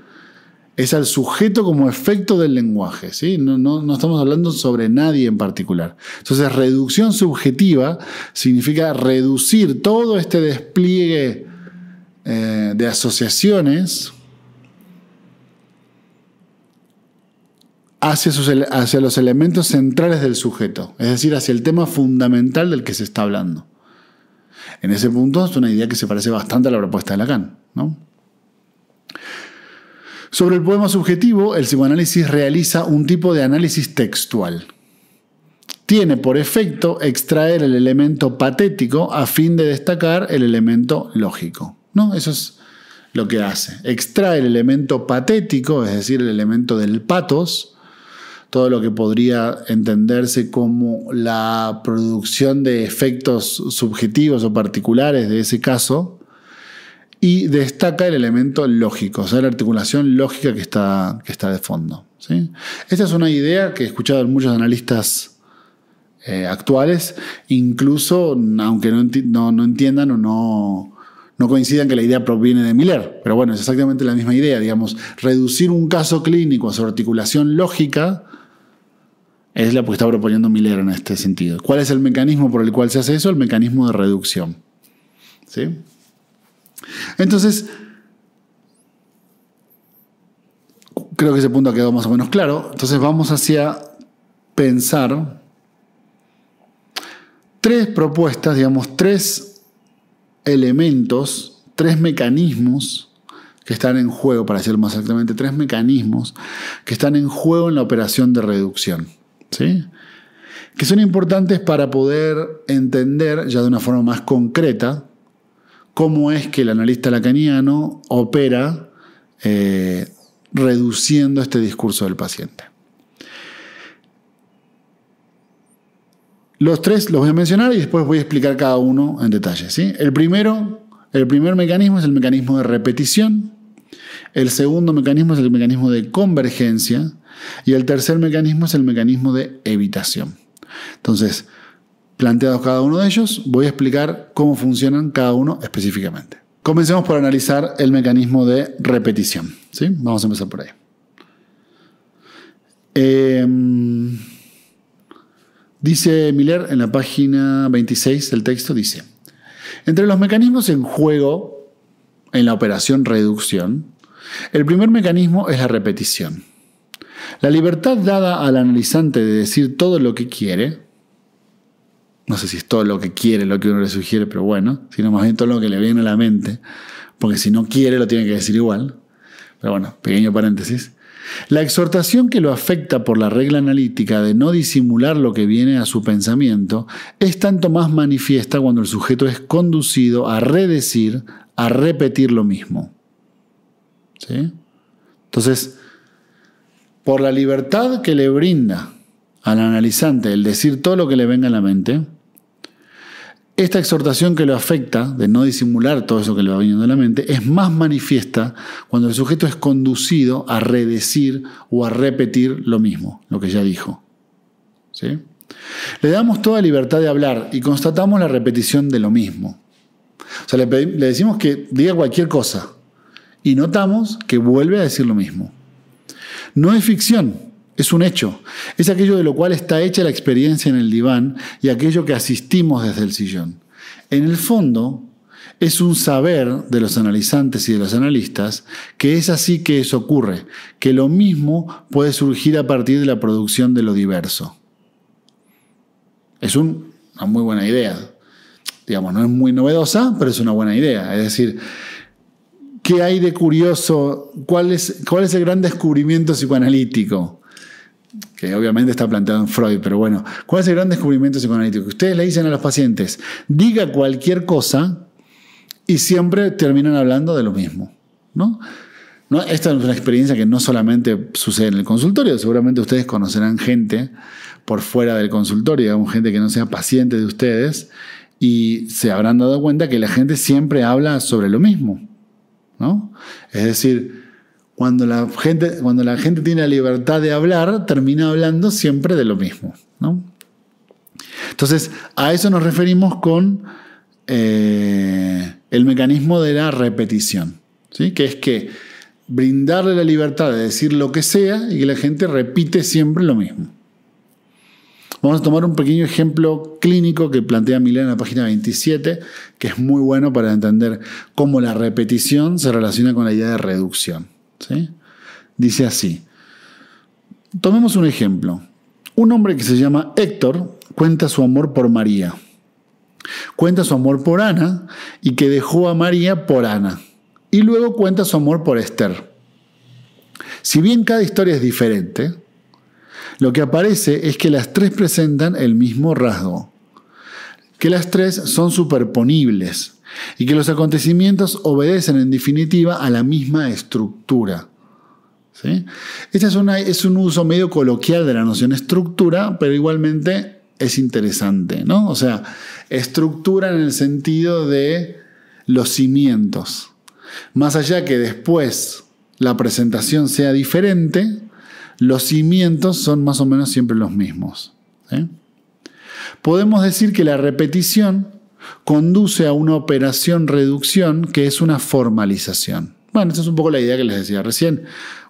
es al sujeto como efecto del lenguaje, ¿sí? No estamos hablando sobre nadie en particular. Entonces, reducción subjetiva significa reducir todo este despliegue de asociaciones hacia los elementos centrales del sujeto, es decir, hacia el tema fundamental del que se está hablando. En ese punto es una idea que se parece bastante a la propuesta de Lacan, ¿no? Sobre el poema subjetivo, el psicoanálisis realiza un tipo de análisis textual. Tiene por efecto extraer el elemento patético a fin de destacar el elemento lógico, ¿no? Eso es lo que hace. Extrae el elemento patético, es decir, el elemento del patos, todo lo que podría entenderse como la producción de efectos subjetivos o particulares de ese caso, y destaca el elemento lógico, o sea, la articulación lógica que está de fondo, ¿sí? Esta es una idea que he escuchado en muchos analistas actuales, incluso aunque no entiendan o no coincidan que la idea proviene de Miller. Pero bueno, es exactamente la misma idea. Digamos, reducir un caso clínico a su articulación lógica es lo que está proponiendo Miller en este sentido. ¿Cuál es el mecanismo por el cual se hace eso? El mecanismo de reducción. ¿Sí? Entonces, creo que ese punto ha quedado más o menos claro. Entonces vamos hacia pensar tres propuestas, digamos, tres elementos, tres mecanismos que están en juego, para decirlo más exactamente, tres mecanismos que están en juego en la operación de reducción, ¿sí? Que son importantes para poder entender ya de una forma más concreta cómo es que el analista lacaniano opera reduciendo este discurso del paciente. Los tres los voy a mencionar y después voy a explicar cada uno en detalle, ¿sí? El primer mecanismo es el mecanismo de repetición. El segundo mecanismo es el mecanismo de convergencia. Y el tercer mecanismo es el mecanismo de evitación. Entonces, planteados cada uno de ellos, voy a explicar cómo funcionan cada uno específicamente. Comencemos por analizar el mecanismo de repetición, ¿sí? Vamos a empezar por ahí. Dice Miller en la página 26 del texto, dice: entre los mecanismos en juego en la operación reducción, el primer mecanismo es la repetición. La libertad dada al analizante de decir todo lo que quiere, no sé si es todo lo que quiere lo que uno le sugiere, pero bueno, sino más bien todo lo que le viene a la mente, porque si no quiere lo tiene que decir igual. Pero bueno, pequeño paréntesis. La exhortación que lo afecta por la regla analítica de no disimular lo que viene a su pensamiento es tanto más manifiesta cuando el sujeto es conducido a redecir, a repetir lo mismo. ¿Sí? Entonces, por la libertad que le brinda al analizante el decir todo lo que le venga a la mente, esta exhortación que lo afecta de no disimular todo eso que le va viniendo a la mente es más manifiesta cuando el sujeto es conducido a redecir o a repetir lo mismo, lo que ya dijo. ¿Sí? Le damos toda libertad de hablar y constatamos la repetición de lo mismo. O sea, le decimos que diga cualquier cosa y notamos que vuelve a decir lo mismo. No es ficción. Es un hecho, es aquello de lo cual está hecha la experiencia en el diván y aquello que asistimos desde el sillón. En el fondo, es un saber de los analizantes y de los analistas que es así que eso ocurre, que lo mismo puede surgir a partir de la producción de lo diverso. Es una muy buena idea. Digamos, no es muy novedosa, pero es una buena idea. Es decir, ¿qué hay de curioso? ¿Cuál es el gran descubrimiento psicoanalítico? Que obviamente está planteado en Freud, pero bueno, ¿cuál es el gran descubrimiento psicoanalítico? Ustedes le dicen a los pacientes, diga cualquier cosa y siempre terminan hablando de lo mismo, ¿no? Esta es una experiencia que no solamente sucede en el consultorio, seguramente ustedes conocerán gente por fuera del consultorio, digamos, gente que no sea paciente de ustedes, y se habrán dado cuenta que la gente siempre habla sobre lo mismo, ¿no? Es decir, cuando la gente tiene la libertad de hablar, termina hablando siempre de lo mismo, ¿no? Entonces, a eso nos referimos con el mecanismo de la repetición, ¿sí? Que es que brindarle la libertad de decir lo que sea y que la gente repite siempre lo mismo. Vamos a tomar un pequeño ejemplo clínico que plantea Miller en la página 27, que es muy bueno para entender cómo la repetición se relaciona con la idea de reducción. ¿Sí? Dice así: tomemos un ejemplo. Un hombre que se llama Héctor cuenta su amor por María. Cuenta su amor por Ana y que dejó a María por Ana. Y luego cuenta su amor por Esther. Si bien cada historia es diferente, lo que aparece es que las tres presentan el mismo rasgo, que las tres son superponibles y que los acontecimientos obedecen en definitiva a la misma estructura. ¿Sí? Este es un uso medio coloquial de la noción estructura, pero igualmente es interesante, ¿no? O sea, estructura en el sentido de los cimientos. Más allá que después la presentación sea diferente, los cimientos son más o menos siempre los mismos. ¿Sí? podemos decir que la repetición conduce a una operación reducción que es una formalización. Bueno, esta es un poco la idea que les decía recién.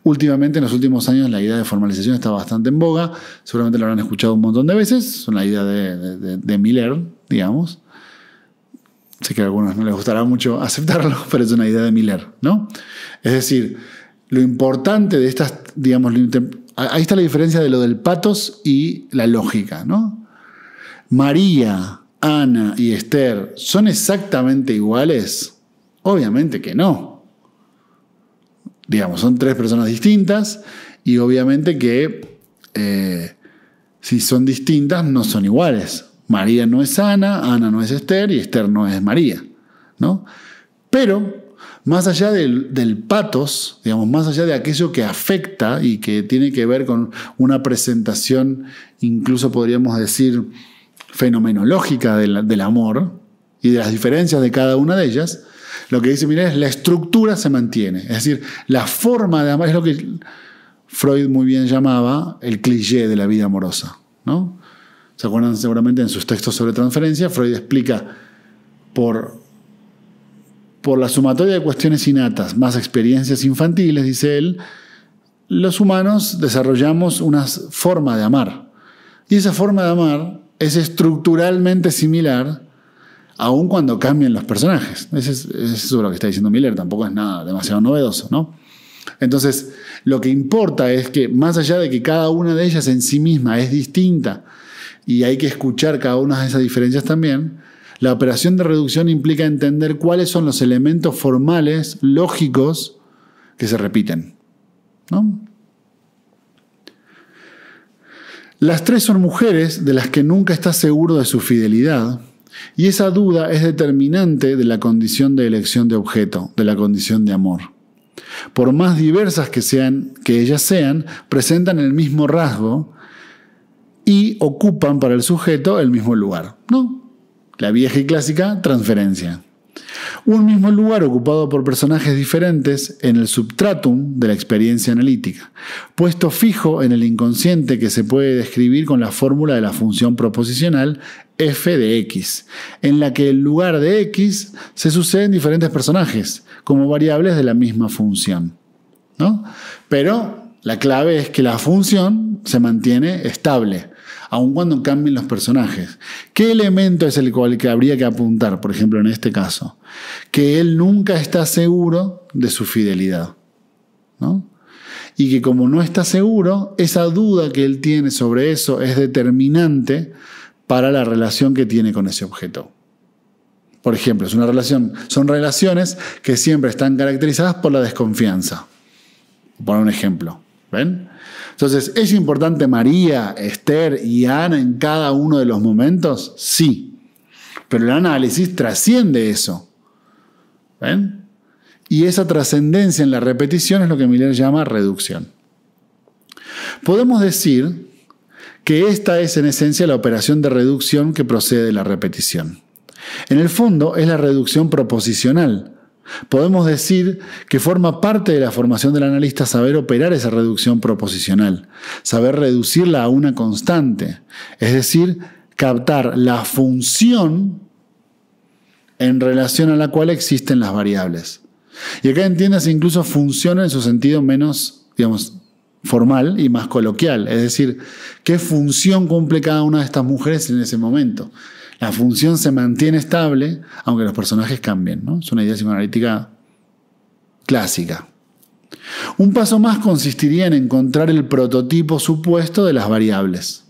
Últimamente, en los últimos años, la idea de formalización está bastante en boga. Seguramente lo habrán escuchado un montón de veces. Es una idea de Miller, digamos. Sé que a algunos no les gustará mucho aceptarlo, pero es una idea de Miller, ¿no? Es decir, lo importante de estas, digamos, ahí está la diferencia de lo del patos y la lógica, ¿no? María, Ana y Esther, ¿son exactamente iguales? Obviamente que no. Digamos, son tres personas distintas y obviamente que si son distintas no son iguales. María no es Ana no es Esther y Esther no es María, ¿no? Pero más allá del patos, digamos, más allá de aquello que afecta y que tiene que ver con una presentación, incluso podríamos decir, fenomenológica del amor y de las diferencias de cada una de ellas, lo que dice Miller es la estructura se mantiene. Es decir, la forma de amar es lo que Freud muy bien llamaba el cliché de la vida amorosa, ¿no? ¿Se acuerdan? Seguramente en sus textos sobre transferencia, Freud explica por la sumatoria de cuestiones innatas más experiencias infantiles, dice él, los humanos desarrollamos una forma de amar. Y esa forma de amar es estructuralmente similar aun cuando cambian los personajes. Eso es lo que está diciendo Miller, tampoco es nada demasiado novedoso, ¿no? Entonces, lo que importa es que más allá de que cada una de ellas en sí misma es distinta y hay que escuchar cada una de esas diferencias también, la operación de reducción implica entender cuáles son los elementos formales, lógicos, que se repiten, ¿no? Las tres son mujeres de las que nunca está seguro de su fidelidad, y esa duda es determinante de la condición de elección de objeto, de la condición de amor. Por más diversas que ellas sean, presentan el mismo rasgo y ocupan para el sujeto el mismo lugar, ¿no? La vieja y clásica transferencia. Un mismo lugar ocupado por personajes diferentes en el substratum de la experiencia analítica, puesto fijo en el inconsciente que se puede describir con la fórmula de la función proposicional f de x, en la que el lugar de x se suceden diferentes personajes como variables de la misma función, ¿no? Pero la clave es que la función se mantiene estable, aun cuando cambien los personajes. ¿Qué elemento es el cual que habría que apuntar, por ejemplo, en este caso? Que él nunca está seguro de su fidelidad, ¿no? Y que como no está seguro, esa duda que él tiene sobre eso es determinante para la relación que tiene con ese objeto. Por ejemplo, son relaciones que siempre están caracterizadas por la desconfianza. Por un ejemplo, ¿ven? Entonces, ¿es importante María, Esther y Ana en cada uno de los momentos? Sí. Pero el análisis trasciende eso. ¿Ven? Y esa trascendencia en la repetición es lo que Miller llama reducción. Podemos decir que esta es en esencia la operación de reducción que procede de la repetición. En el fondo es la reducción proposicional. Podemos decir que forma parte de la formación del analista saber operar esa reducción proposicional, saber reducirla a una constante, es decir, captar la función en relación a la cual existen las variables. Y acá entiéndase incluso función en su sentido menos, digamos, formal y más coloquial, es decir, qué función cumple cada una de estas mujeres en ese momento. La función se mantiene estable, aunque los personajes cambien, ¿no? Es una idea psicoanalítica clásica. Un paso más consistiría en encontrar el prototipo supuesto de las variables.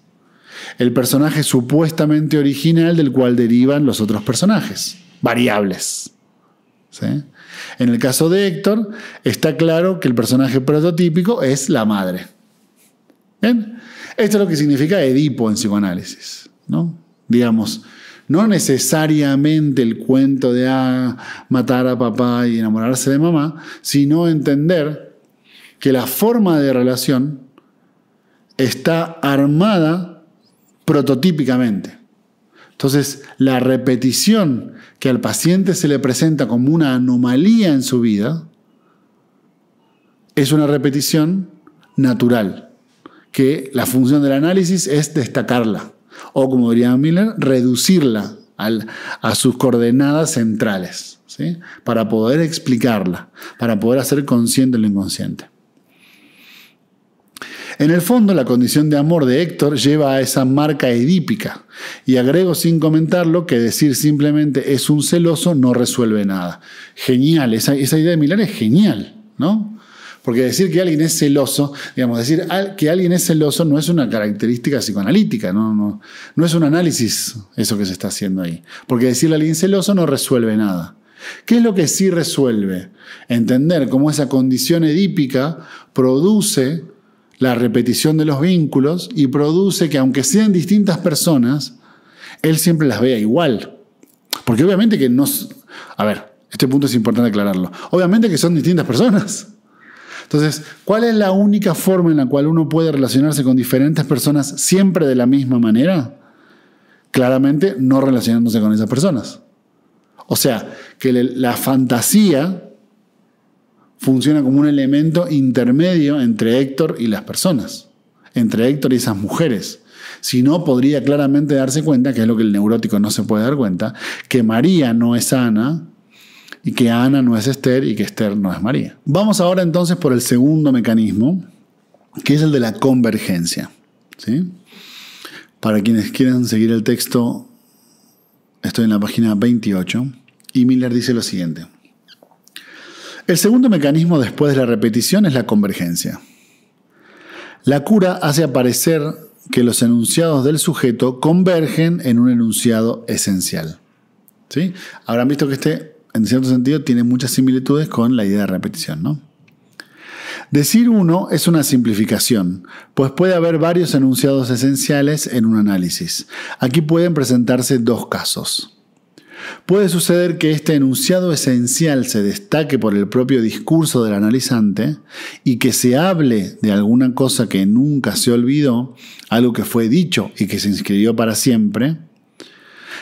El personaje supuestamente original del cual derivan los otros personajes. Variables. ¿Sí? En el caso de Héctor, está claro que el personaje prototípico es la madre. ¿Bien? Esto es lo que significa Edipo en psicoanálisis, ¿no? Digamos, no necesariamente el cuento de matar a papá y enamorarse de mamá, sino entender que la forma de relación está armada prototípicamente. Entonces, la repetición que al paciente se le presenta como una anomalía en su vida es una repetición natural, que la función del análisis es destacarla. O, como diría Miller, reducirla a sus coordenadas centrales, ¿sí? Para poder explicarla, para poder hacer consciente lo inconsciente. En el fondo, la condición de amor de Héctor lleva a esa marca edípica. Y agrego sin comentarlo que decir simplemente es un celoso no resuelve nada. Genial, esa idea de Miller es genial, ¿no? Porque decir que alguien es celoso, digamos, decir que alguien es celoso no es una característica psicoanalítica, no es un análisis eso que se está haciendo ahí. Porque decirle a alguien celoso no resuelve nada. ¿Qué es lo que sí resuelve? Entender cómo esa condición edípica produce la repetición de los vínculos y produce que, aunque sean distintas personas, él siempre las vea igual. Porque obviamente que no... A ver, este punto es importante aclararlo. Obviamente que son distintas personas. Entonces, ¿cuál es la única forma en la cual uno puede relacionarse con diferentes personas siempre de la misma manera? Claramente no relacionándose con esas personas. O sea, que la fantasía funciona como un elemento intermedio entre Héctor y las personas, entre Héctor y esas mujeres. Si no, podría claramente darse cuenta, que es lo que el neurótico no se puede dar cuenta, que María no es Ana, y que Ana no es Esther, y que Esther no es María. Vamos ahora entonces por el segundo mecanismo, que es el de la convergencia, ¿sí? Para quienes quieran seguir el texto, estoy en la página 28, y Miller dice lo siguiente. El segundo mecanismo después de la repetición es la convergencia. La cura hace aparecer que los enunciados del sujeto convergen en un enunciado esencial, ¿sí? Habrán visto que en cierto sentido, tiene muchas similitudes con la idea de repetición, ¿no? Decir uno es una simplificación, pues puede haber varios enunciados esenciales en un análisis. Aquí pueden presentarse dos casos. Puede suceder que este enunciado esencial se destaque por el propio discurso del analizante y que se hable de alguna cosa que nunca se olvidó, algo que fue dicho y que se inscribió para siempre,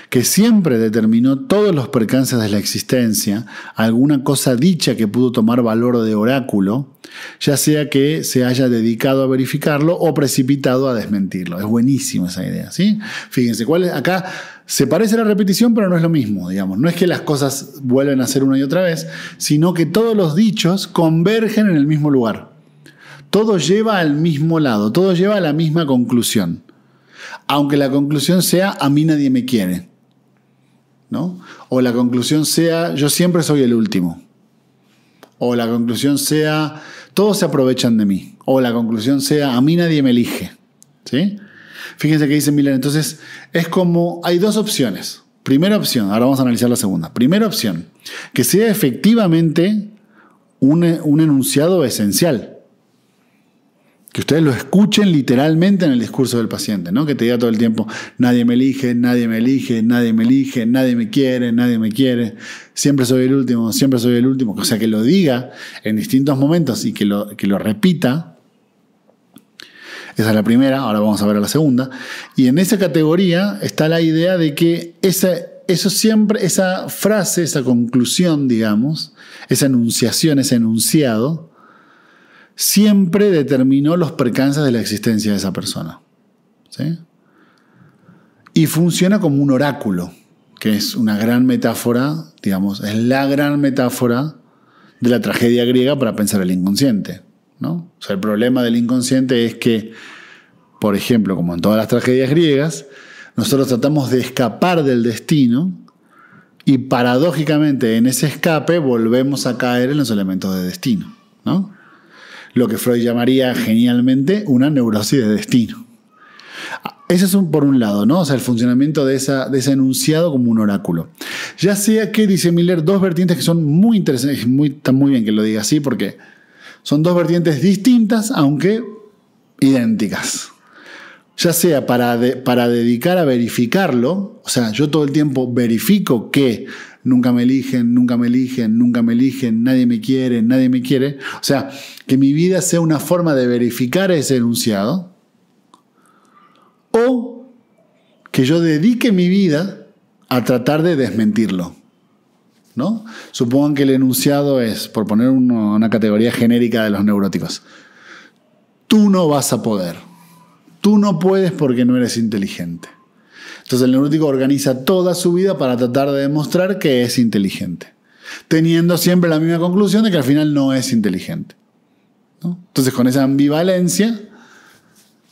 que siempre determinó todos los percances de la existencia, alguna cosa dicha que pudo tomar valor de oráculo, ya sea que se haya dedicado a verificarlo o precipitado a desmentirlo. Es buenísima esa idea, ¿sí? Fíjense, acá se parece a la repetición, pero no es lo mismo, digamos. No es que las cosas vuelven a ser una y otra vez, sino que todos los dichos convergen en el mismo lugar. Todo lleva al mismo lado, todo lleva a la misma conclusión. Aunque la conclusión sea, a mí nadie me quiere, ¿no? O la conclusión sea, yo siempre soy el último. O la conclusión sea, todos se aprovechan de mí. O la conclusión sea, a mí nadie me elige, ¿sí? Fíjense que dice Miller, entonces es como, hay dos opciones. Primera opción, ahora vamos a analizar la segunda. Primera opción, que sea efectivamente un enunciado esencial. Que ustedes lo escuchen literalmente en el discurso del paciente, ¿no? Que te diga todo el tiempo, nadie me elige, nadie me elige, nadie me elige, nadie me quiere, siempre soy el último. O sea, que lo diga en distintos momentos y que lo repita. Esa es la primera, ahora vamos a ver a la segunda. Y en esa categoría está la idea de que esa frase, esa conclusión, digamos, esa enunciación, ese enunciado, siempre determinó los percances de la existencia de esa persona, ¿sí? Y funciona como un oráculo, que es una gran metáfora, digamos, es la gran metáfora de la tragedia griega para pensar el inconsciente, ¿no? O sea, el problema del inconsciente es que, por ejemplo, como en todas las tragedias griegas, nosotros tratamos de escapar del destino y paradójicamente en ese escape volvemos a caer en los elementos de destino, ¿no? Lo que Freud llamaría genialmente una neurosis de destino. Ese es por un lado, ¿no? O sea, el funcionamiento de ese enunciado como un oráculo. Ya sea que, dice Miller, dos vertientes que son muy interesantes, está muy bien que lo diga así, porque son dos vertientes distintas, aunque idénticas. Ya sea para dedicar a verificarlo, o sea, yo todo el tiempo verifico que nunca me eligen, nadie me quiere. O sea, que mi vida sea una forma de verificar ese enunciado, o que yo dedique mi vida a tratar de desmentirlo, ¿no? Supongan que el enunciado es, por poner una categoría genérica de los neuróticos, tú no vas a poder, tú no puedes porque no eres inteligente. Entonces el neurótico organiza toda su vida para tratar de demostrar que es inteligente, teniendo siempre la misma conclusión de que al final no es inteligente, ¿no? Entonces con esa ambivalencia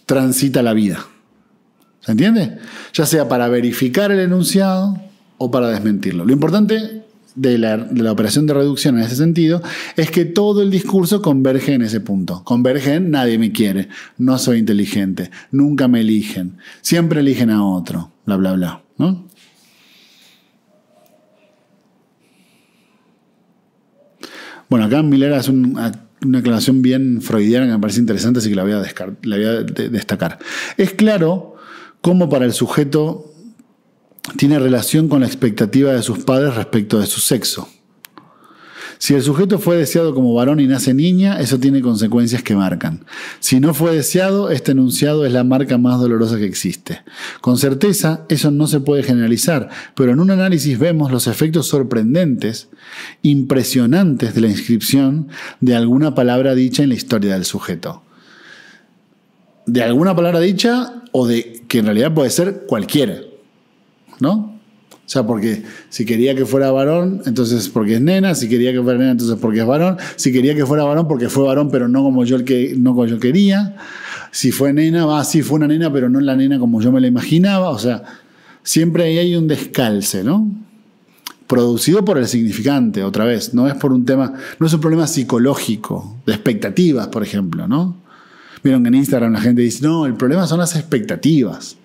transita la vida. ¿Se entiende? Ya sea para verificar el enunciado o para desmentirlo. Lo importante de la operación de reducción en ese sentido es que todo el discurso converge en ese punto. Converge en nadie me quiere, no soy inteligente, nunca me eligen, siempre eligen a otro, bla, bla, bla, ¿no? Bueno, acá Miller hace una aclaración bien freudiana que me parece interesante, así que la voy a destacar. Es claro cómo para el sujeto tiene relación con la expectativa de sus padres respecto de su sexo. Si el sujeto fue deseado como varón y nace niña, eso tiene consecuencias que marcan. Si no fue deseado, este enunciado es la marca más dolorosa que existe. Con certeza, eso no se puede generalizar, pero en un análisis vemos los efectos sorprendentes, impresionantes de la inscripción de alguna palabra dicha en la historia del sujeto. De alguna palabra dicha o de que en realidad puede ser cualquiera, ¿no? O sea, porque si quería que fuera varón, entonces porque es nena. Si quería que fuera nena, entonces porque es varón. Si quería que fuera varón, porque fue varón, pero no como yo quería. Si fue nena, sí fue una nena, pero no la nena como yo me la imaginaba. O sea, siempre ahí hay un descalce, ¿no? Producido por el significante, otra vez. No es por un tema, no es un problema psicológico, de expectativas, por ejemplo, ¿no? Vieron que en Instagram la gente dice, no, el problema son las expectativas.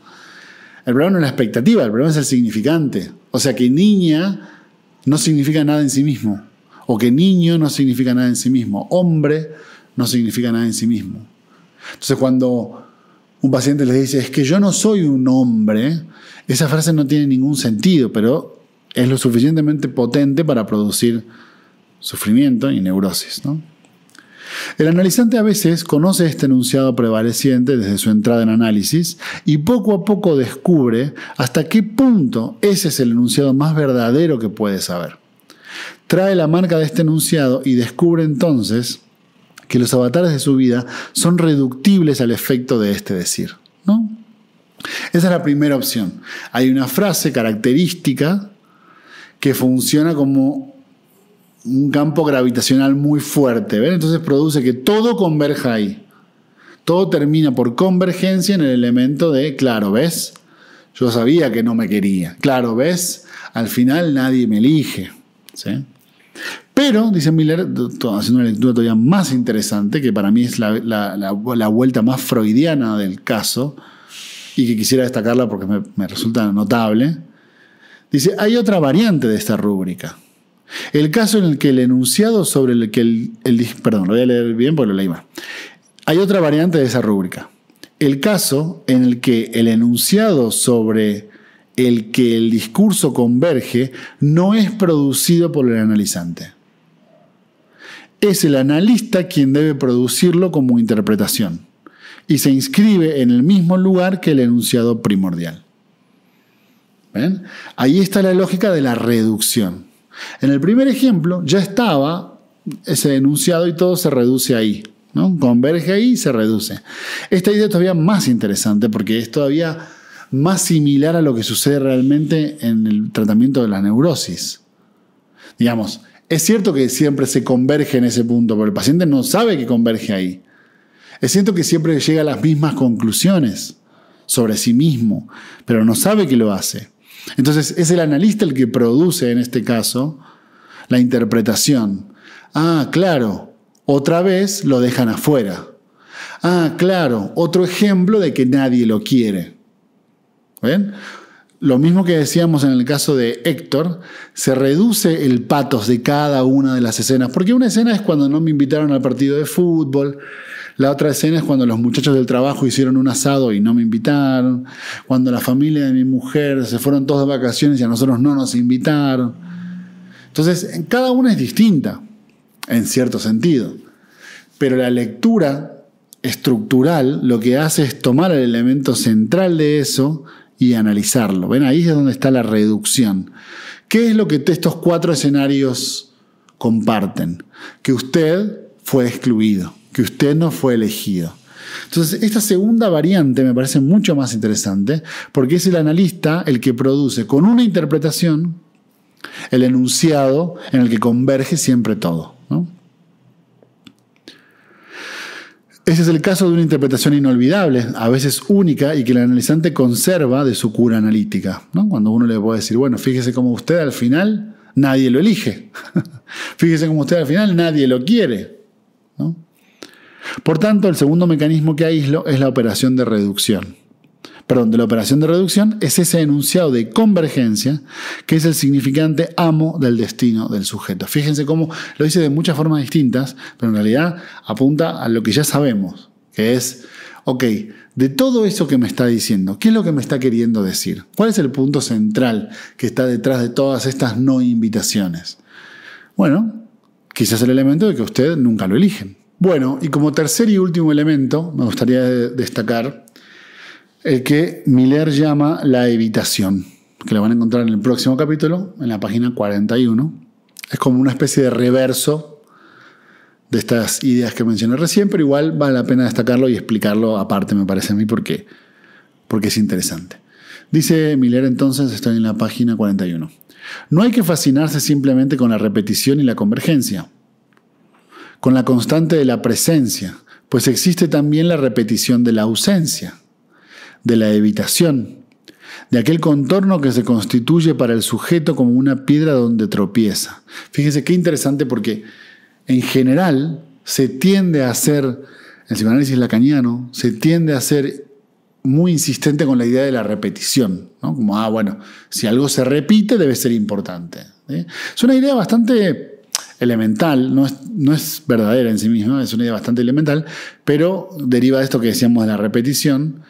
El problema no es la expectativa, el problema es el significante. O sea, que niña no significa nada en sí mismo. O que niño no significa nada en sí mismo. Hombre no significa nada en sí mismo. Entonces, cuando un paciente les dice, es que yo no soy un hombre, esa frase no tiene ningún sentido, pero es lo suficientemente potente para producir sufrimiento y neurosis, ¿no? El analizante a veces conoce este enunciado prevaleciente desde su entrada en análisis y poco a poco descubre hasta qué punto ese es el enunciado más verdadero que puede saber. Trae la marca de este enunciado y descubre entonces que los avatares de su vida son reductibles al efecto de este decir, ¿no? Esa es la primera opción. Hay una frase característica que funciona como un campo gravitacional muy fuerte, ¿ven? Entonces produce que todo converja ahí. Todo termina por convergencia en el elemento de, claro, ¿ves? Yo sabía que no me quería. Claro, ¿ves? Al final nadie me elige, ¿sí? Pero, dice Miller, haciendo una lectura todavía más interesante, que para mí es la vuelta más freudiana del caso, y que quisiera destacarla porque me resulta notable, dice, hay otra variante de esta rúbrica. El caso en el que el enunciado sobre el que perdón, lo voy a leer bien porque lo leí mal. Hay otra variante de esa rúbrica. El caso en el que el enunciado sobre el que el discurso converge no es producido por el analizante. Es el analista quien debe producirlo como interpretación y se inscribe en el mismo lugar que el enunciado primordial. ¿Ven? Ahí está la lógica de la reducción. En el primer ejemplo ya estaba ese enunciado y todo se reduce ahí, ¿no? Converge ahí y se reduce. Esta idea es todavía más interesante porque es todavía más similar a lo que sucede realmente en el tratamiento de la neurosis. Digamos, es cierto que siempre se converge en ese punto, pero el paciente no sabe que converge ahí. Es cierto que siempre llega a las mismas conclusiones sobre sí mismo, pero no sabe que lo hace. Entonces es el analista el que produce, en este caso, la interpretación. Ah, claro, otra vez lo dejan afuera. Ah, claro, otro ejemplo de que nadie lo quiere. ¿Ven? Lo mismo que decíamos en el caso de Héctor, se reduce el patos de cada una de las escenas. Porque una escena es cuando no me invitaron al partido de fútbol. La otra escena es cuando los muchachos del trabajo hicieron un asado y no me invitaron. Cuando la familia de mi mujer se fueron todos de vacaciones y a nosotros no nos invitaron. Entonces, cada una es distinta, en cierto sentido. Pero la lectura estructural lo que hace es tomar el elemento central de eso y analizarlo. ¿Ven? Ahí es donde está la reducción. ¿Qué es lo que estos 4 escenarios comparten? Que usted fue excluido, que usted no fue elegido, Entonces, esta segunda variante me parece mucho más interesante porque es el analista el que produce con una interpretación el enunciado en el que converge siempre todo, ¿no? Ese es el caso de una interpretación inolvidable, a veces única, y que el analizante conserva de su cura analítica, ¿no? Cuando uno le puede decir, bueno, fíjese cómo usted al final nadie lo elige. Fíjese cómo usted al final nadie lo quiere, ¿no? Por tanto, el segundo mecanismo que aíslo es la operación de reducción. Perdón, de la operación de reducción es ese enunciado de convergencia que es el significante amo del destino del sujeto. Fíjense cómo lo dice de muchas formas distintas, pero en realidad apunta a lo que ya sabemos, que es, ok, de todo eso que me está diciendo, ¿qué es lo que me está queriendo decir? ¿Cuál es el punto central que está detrás de todas estas no invitaciones? Bueno, quizás el elemento de que usted nunca lo eligen. Bueno, y como tercer y último elemento, me gustaría destacar el que Miller llama la evitación, que lo van a encontrar en el próximo capítulo, en la página 41. Es como una especie de reverso de estas ideas que mencioné recién, pero igual vale la pena destacarlo y explicarlo aparte, me parece a mí, porque es interesante. Dice Miller entonces, estoy en la página 41. No hay que fascinarse simplemente con la repetición y la convergencia, con la constante de la presencia, pues existe también la repetición de la ausencia, de la evitación, de aquel contorno que se constituye para el sujeto como una piedra donde tropieza. Fíjense qué interesante porque en general se tiende a ser, el psicoanálisis lacaniano, se tiende a ser muy insistente con la idea de la repetición, ¿no? Como, bueno, si algo se repite debe ser importante, ¿sí? Es una idea bastante elemental, no es verdadera en sí misma, es una idea bastante elemental, pero deriva de esto que decíamos de la repetición.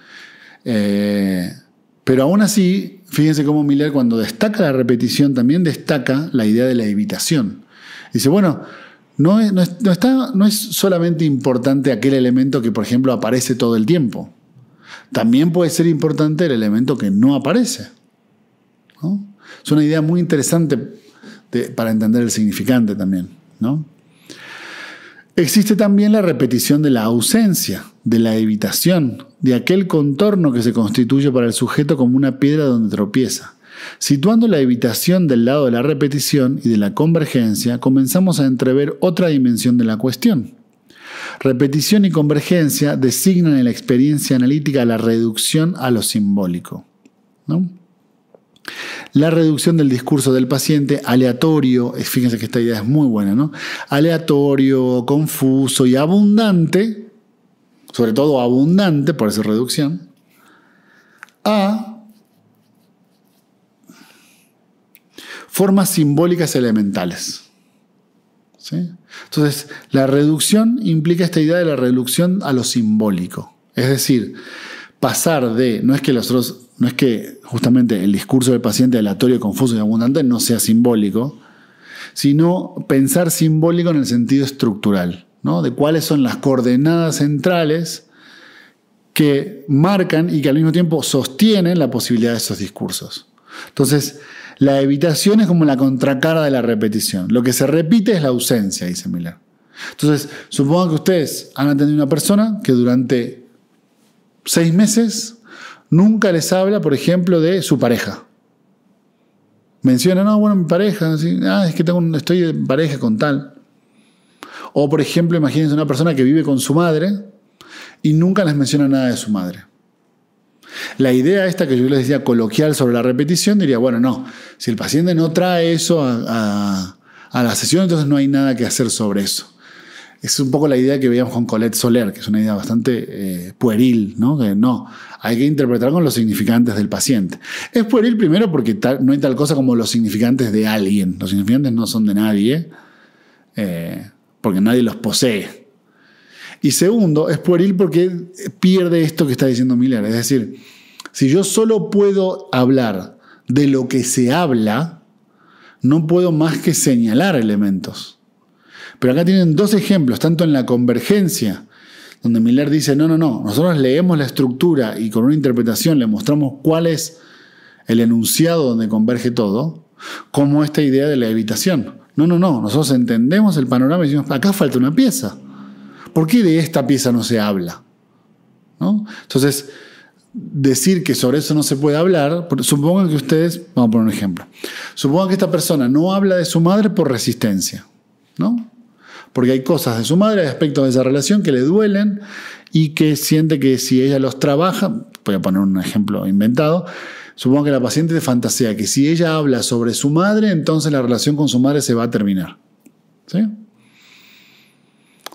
Pero aún así, fíjense cómo Miller cuando destaca la repetición también destaca la idea de la evitación. Dice, bueno, no es solamente importante aquel elemento que, por ejemplo, aparece todo el tiempo. También puede ser importante el elemento que no aparece, ¿no? Es una idea muy interesante para entender el significante también, ¿no? Existe también la repetición de la ausencia, de la evitación, de aquel contorno que se constituye para el sujeto como una piedra donde tropieza. Situando la evitación del lado de la repetición y de la convergencia, comenzamos a entrever otra dimensión de la cuestión. Repetición y convergencia designan en la experiencia analítica la reducción a lo simbólico, ¿no? La reducción del discurso del paciente aleatorio, fíjense que esta idea es muy buena, ¿no? Aleatorio, confuso y abundante, sobre todo abundante, por esa reducción, a formas simbólicas elementales, ¿sí? Entonces, la reducción implica esta idea de la reducción a lo simbólico. Es decir, pasar de, no es que justamente el discurso del paciente aleatorio, confuso y abundante no sea simbólico, sino pensar simbólico en el sentido estructural, ¿no? De cuáles son las coordenadas centrales que marcan y que al mismo tiempo sostienen la posibilidad de esos discursos. Entonces, la evitación es como la contracara de la repetición. Lo que se repite es la ausencia, dice Miller. Entonces, supongan que ustedes han atendido a una persona que durante 6 meses nunca les habla, por ejemplo, de su pareja. Menciona, no, bueno, mi pareja, ¿sí? Es que estoy en pareja con tal. O, por ejemplo, imagínense una persona que vive con su madre y nunca les menciona nada de su madre. La idea esta que yo les decía coloquial sobre la repetición diría, bueno, no, si el paciente no trae eso a la sesión, entonces no hay nada que hacer sobre eso. Es un poco la idea que veíamos con Colette Soler, que es una idea bastante pueril, ¿no? Que no, hay que interpretar con los significantes del paciente. Es pueril primero porque no hay tal cosa como los significantes de alguien. Los significantes no son de nadie, porque nadie los posee. Y segundo, es pueril porque pierde esto que está diciendo Miller. Es decir, si yo solo puedo hablar de lo que se habla, no puedo más que señalar elementos. Pero acá tienen 2 ejemplos, tanto en la convergencia, donde Miller dice, no, nosotros leemos la estructura y con una interpretación le mostramos cuál es el enunciado donde converge todo, como esta idea de la evitación. No, nosotros entendemos el panorama y decimos, acá falta una pieza. ¿Por qué de esta pieza no se habla? ¿no? Entonces, decir que sobre eso no se puede hablar, supongan que ustedes, vamos a poner un ejemplo, supongan que esta persona no habla de su madre por resistencia, ¿no? Porque hay cosas de su madre, hay aspectos de esa relación que le duelen y que siente que si ella los trabaja, voy a poner un ejemplo inventado, supongo que la paciente fantasea que si ella habla sobre su madre, entonces la relación con su madre se va a terminar. ¿Sí?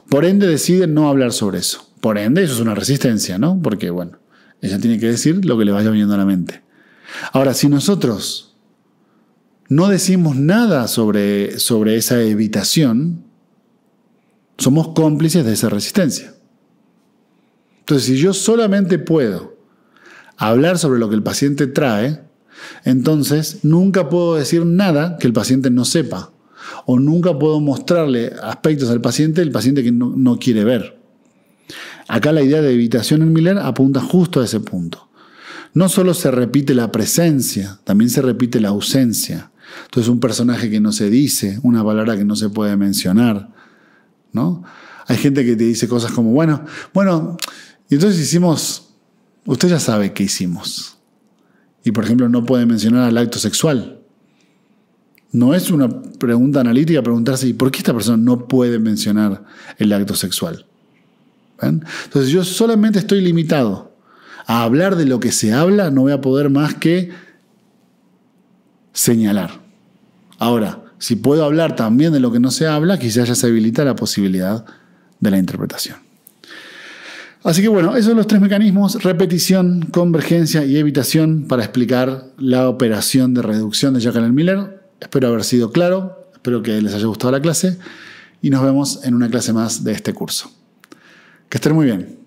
Por ende decide no hablar sobre eso. Por ende eso es una resistencia, ¿no? Porque, bueno, ella tiene que decir lo que le vaya viniendo a la mente. Ahora, si nosotros no decimos nada sobre esa evitación, somos cómplices de esa resistencia. Entonces, si yo solamente puedo hablar sobre lo que el paciente trae, entonces nunca puedo decir nada que el paciente no sepa. O nunca puedo mostrarle aspectos al paciente el paciente que no quiere ver. Acá la idea de evitación en Miller apunta justo a ese punto. No solo se repite la presencia, también se repite la ausencia. Entonces un personaje que no se dice, una palabra que no se puede mencionar, ¿no? Hay gente que te dice cosas como, bueno, y entonces hicimos, usted ya sabe qué hicimos. Y por ejemplo no puede mencionar al acto sexual. No es una pregunta analítica preguntarse, ¿y por qué esta persona no puede mencionar el acto sexual? ¿Ven? Entonces yo solamente estoy limitado a hablar de lo que se habla, no voy a poder más que señalar. Ahora, si puedo hablar también de lo que no se habla, quizás ya se habilita la posibilidad de la interpretación. Así que bueno, esos son los 3 mecanismos: repetición, convergencia y evitación para explicar la operación de reducción de Jekyll y Miller. Espero haber sido claro, espero que les haya gustado la clase y nos vemos en una clase más de este curso. Que estén muy bien.